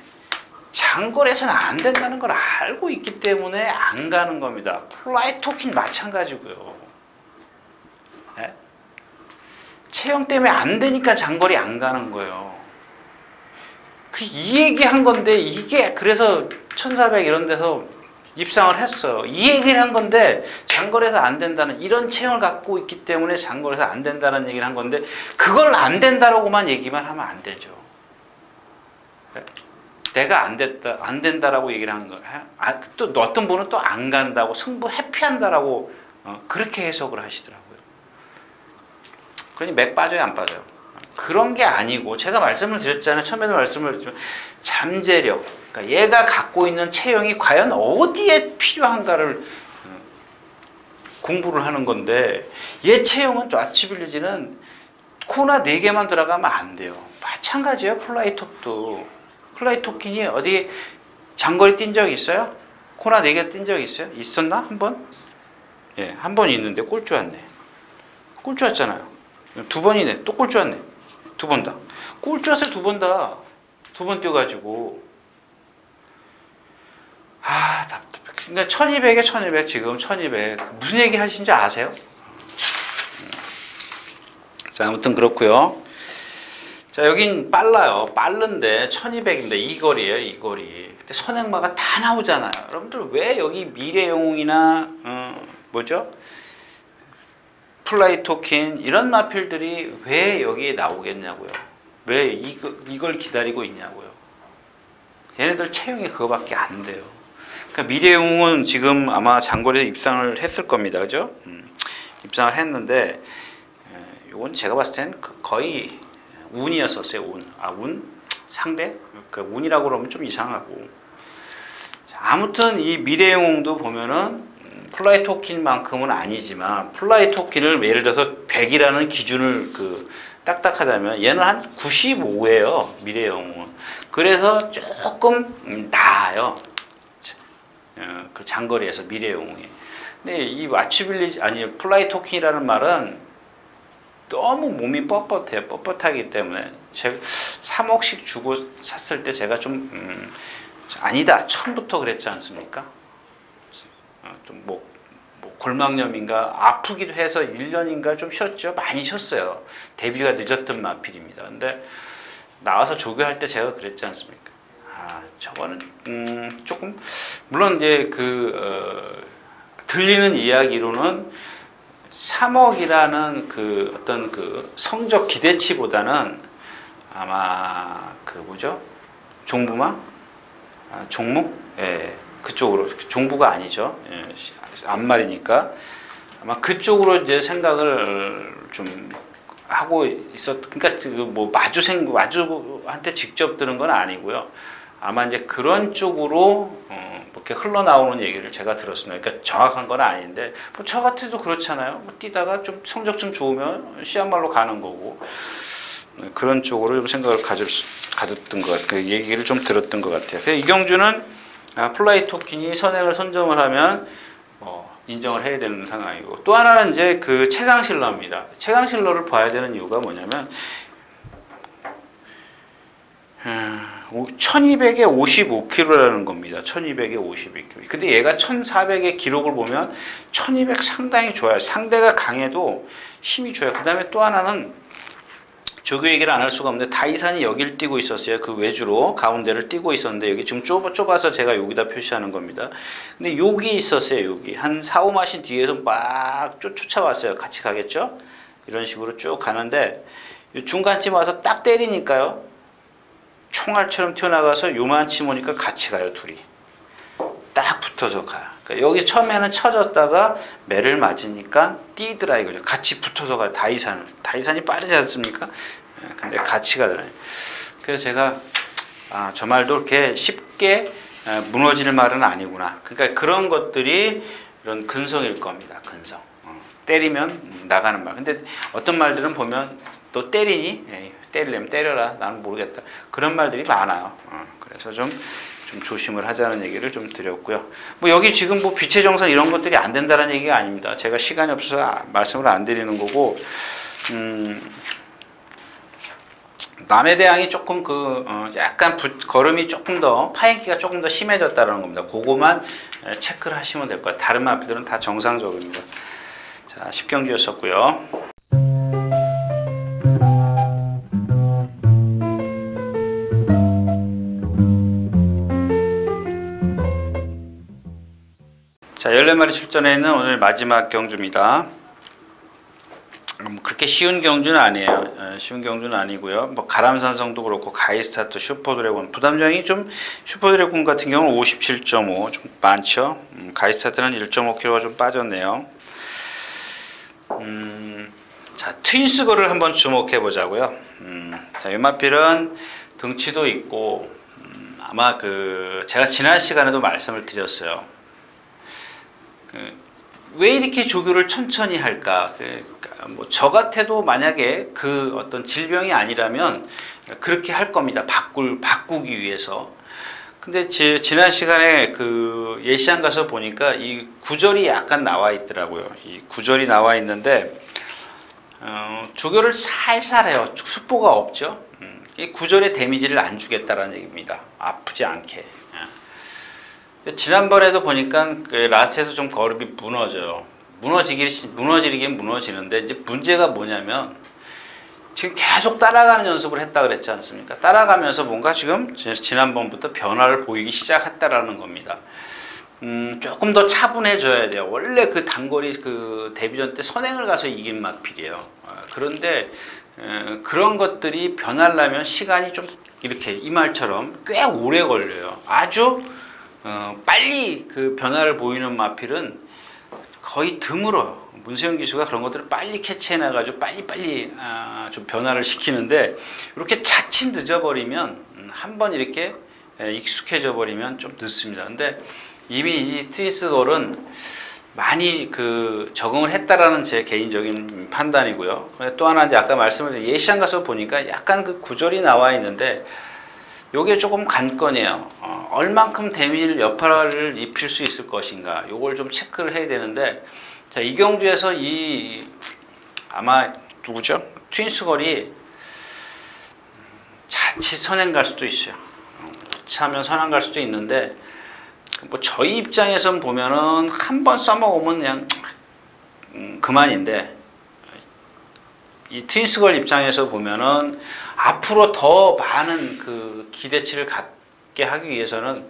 장거리에서는 안 된다는 걸 알고 있기 때문에 안 가는 겁니다. 플라이 토킨 마찬가지고요. 네? 체형 때문에 안 되니까 장거리 안 가는 거예요. 이 얘기 한 건데, 이게 그래서 1400 이런 데서 입상을 했어요. 이 얘기를 한 건데 장거리에서 안 된다는, 이런 체형을 갖고 있기 때문에 장거리에서 안 된다는 얘기를 한 건데, 그걸 안 된다라고만 얘기만 하면 안 되죠. 네? 내가 안 된다라고 얘기를 하는 거예요. 또 어떤 분은 또 안 간다고, 승부 회피한다라고 그렇게 해석을 하시더라고요. 그러니 맥 빠져요, 안 빠져요? 그런 게 아니고, 제가 말씀을 드렸잖아요. 처음에도 말씀을 드렸지만 잠재력, 그러니까 얘가 갖고 있는 체형이 과연 어디에 필요한가를 공부를 하는 건데, 얘 체형은 왓츠빌리지는 코나 4개만 들어가면 안 돼요. 마찬가지예요. 플라이톱도. 플라이 토킨이 어디 장거리 뛴 적이 있어요? 코나 4개 뛴 적이 있어요? 있었나? 한 번? 예, 한 번 있는데 꼴찌 왔네. 꼴찌 왔잖아요. 2번이네. 또 꼴찌 왔네. 2번 다. 꼴찌 왔어요. 2번 다. 2번 뛰어가지고. 그러니까 1200에 1200 지금 1200 무슨 얘기 하신지 아세요? 자, 아무튼 그렇고요. 자, 여긴 빨라요. 빠른데 1200입니다. 이 거리예요, 이 거리. 근데 선행마가 다 나오잖아요. 여러분들 왜 여기 미래영웅이나 뭐죠? 플라이토킨 이런 마필들이 왜 여기에 나오겠냐고요. 왜 이걸 기다리고 있냐고요. 얘네들 체형이 그거밖에 안 돼요. 그러니까 미래영웅은 지금 아마 장거리에 입상을 했을 겁니다. 그죠? 입상을 했는데 이건 제가 봤을 때는 거의 운이었었어요. 운? 상대? 그 운이라고 그러면 좀 이상하고. 자, 아무튼 이 미래영웅도 보면은 플라이토킨만큼은 아니지만 플라이토킨을 예를 들어서 100이라는 기준을 딱딱하다면 얘는 한 95예요. 미래영웅은. 그래서 조금 나아요. 그 장거리에서 미래영웅이. 근데 이 와치빌리지 아니 플라이토킨이라는 말은 너무 몸이 뻣뻣해요. 뻣뻣하기 때문에 제가 3억씩 주고 샀을 때 제가 좀 아니다. 처음부터 그랬지 않습니까? 좀 골막염인가 아프기도 해서 1년인가 좀 쉬었죠. 많이 쉬었어요. 데뷔가 늦었던 마필입니다. 근데 나와서 조교할 때 제가 그랬지 않습니까? 저거는 조금 물론 이제 들리는 이야기로는 3억이라는 어떤 성적 기대치보다는 아마 뭐죠? 종부마? 종목? 예, 그쪽으로 그쪽부가 아니죠. 예, 앞말이니까 아마 그쪽으로 이제 생각을 좀 하고 그러니까 마주한테 직접 들은 건 아니고요. 아마 이제 그런 쪽으로 이렇게 흘러나오는 얘기를 제가 들었습니다. 그러니까 정확한 건 아닌데 저 같아도 그렇잖아요. 뛰다가 좀 성적 좀 좋으면 시합말로 가는 거고 그런 쪽으로 좀 생각을 가졌던 것 같아요. 얘기를 좀 들었던 것 같아요. 이경주는 플라이토킨이 선행을 선점을 하면 인정을 해야 되는 상황이고 또 하나는 이제 최강실러입니다. 최강실러를 봐야 되는 이유가 뭐냐면 1200에 55kg라는 겁니다. 1200에 52kg. 근데 얘가 1400의 기록을 보면 1200 상당히 좋아요. 상대가 강해도 힘이 좋아요. 그 다음에 또 하나는 조교 얘기를 안 할 수가 없는데 다이산이 여기를 뛰고 있었어요. 그 외주로 가운데를 뛰고 있었는데 여기 지금 좁아서 제가 여기다 표시하는 겁니다. 근데 여기 있었어요. 여기 한 4, 5마신 뒤에서 막 쫓아왔어요. 같이 가겠죠? 이런 식으로 쭉 가는데 중간쯤 와서 딱 때리니까요. 총알처럼 튀어나가서 요만치 오니까 같이 가요. 둘이 딱 붙어서 가요. 그러니까 여기 처음에는 쳐졌다가 매를 맞으니까 뛰더라 이거죠. 같이 붙어서 가요. 다이산이 빠르지 않습니까? 근데 같이 가더라고요. 그래서 제가 저 말도 이렇게 쉽게 무너지는 말은 아니구나. 그러니까 그런 것들이 이런 근성일 겁니다. 근성. 때리면 나가는 말. 근데 어떤 말들은 보면 또 때리니? 때리려면 때려라. 나는 모르겠다. 그런 말들이 많아요. 그래서 좀 조심을 하자는 얘기를 좀 드렸고요. 여기 지금 빛의 정선 이런 것들이 안 된다는 얘기가 아닙니다. 제가 시간이 없어서 말씀을 안 드리는 거고, 남의 대항이 조금 약간 걸음이 조금 더 파행기가 조금 더 심해졌다는 겁니다. 그거만 체크를 하시면 될 거예요. 다른 마필들은 다 정상적입니다. 자, 10경주였었고요. 자, 14마리 출전해 있는 오늘 마지막 경주입니다. 그렇게 쉬운 경주는 아니에요. 쉬운 경주는 아니고요. 가람산성도 그렇고 가이스타트, 슈퍼드래곤 부담장이 좀 슈퍼드래곤 같은 경우는 57.5 좀 많죠. 가이스타트는 1.5kg가 좀 빠졌네요. 자, 트윈스걸을 한번 주목해 보자고요. 자, 이 마필은 등치도 있고 아마 제가 지난 시간에도 말씀을 드렸어요. 왜 이렇게 조교를 천천히 할까? 저 같아도 만약에 어떤 질병이 아니라면 그렇게 할 겁니다. 바꾸기 위해서. 근데 지난 시간에 예시장 가서 보니까 이 구절이 약간 나와 있더라고요. 이 구절이 나와 있는데, 조교를 살살 해요. 수보가 없죠. 이 구절에 데미지를 안 주겠다라는 얘기입니다. 아프지 않게. 근데 지난번에도 보니까 그 라스트에서 좀 거름이 무너져요. 무너지긴 무너지는데 이제 문제가 뭐냐면 지금 계속 따라가는 연습을 했다 그랬지 않습니까? 따라가면서 뭔가 지금 지난번부터 변화를 보이기 시작했다라는 겁니다. 조금 더 차분해져야 돼요. 원래 그 단거리 그 데뷔전 때 선행을 가서 이긴 마필이에요. 그런데 그런 것들이 변하려면 시간이 좀 이렇게 이 말처럼 꽤 오래 걸려요. 아주 빨리 그 변화를 보이는 마필은 거의 드물어요. 문세영 기수가 그런 것들을 빨리 캐치해놔가지고 빨리빨리 좀 변화를 시키는데 이렇게 자칫 늦어버리면 한번 이렇게 익숙해져 버리면 좀 늦습니다. 근데 이미 이 트윈스걸은 많이 그 적응을 했다라는 제 개인적인 판단이고요. 또 하나 이제 아까 말씀을 드린 예시장 가서 보니까 약간 그 구절이 나와 있는데 요게 조금 관건이에요. 얼만큼 데미지를 여파를 입힐 수 있을 것인가 요걸 좀 체크를 해야 되는데 자, 이경주에서 이 아마 누구죠? 트윈스걸이 자칫 선행 갈 수도 있어요. 하면 선행 갈 수도 있는데 뭐 저희 입장에선 보면은 한 번 써먹으면 그냥 그만인데 이 트윈스걸 입장에서 보면은 앞으로 더 많은 그 기대치를 갖게 하기 위해서는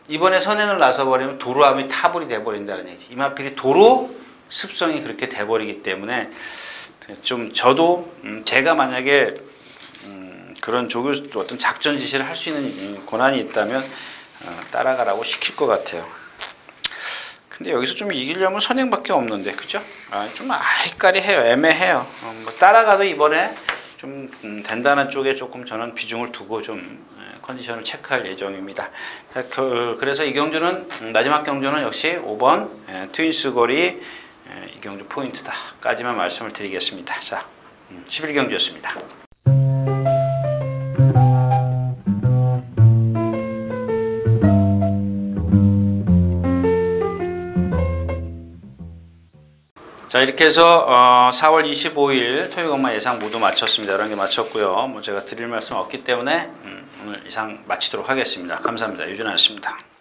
이번에 선행을 나서버리면 도루함이 타불이 돼버린다는 얘기지. 이 마필이 도루 습성이 그렇게 돼버리기 때문에 좀 저도 제가 만약에 그런 어떤 작전 지시를 할 수 있는 권한이 있다면 따라가라고 시킬 것 같아요. 근데 여기서 좀 이기려면 선행밖에 없는데 그죠? 좀 아리까리해요. 애매해요. 뭐 따라가도 이번에 좀 된다는 쪽에 조금 저는 비중을 두고 좀 컨디션을 체크할 예정입니다. 그래서 이경주는 마지막 경주는 역시 5번 트윈스걸이 이경주 포인트다 까지만 말씀을 드리겠습니다. 자, 11경주였습니다. 자, 이렇게 해서 4월 25일 토요일것만 예상 모두 마쳤습니다. 11개 마쳤고요. 뭐 제가 드릴 말씀 없기 때문에 오늘 이상 마치도록 하겠습니다. 감사합니다. 유준하였습니다.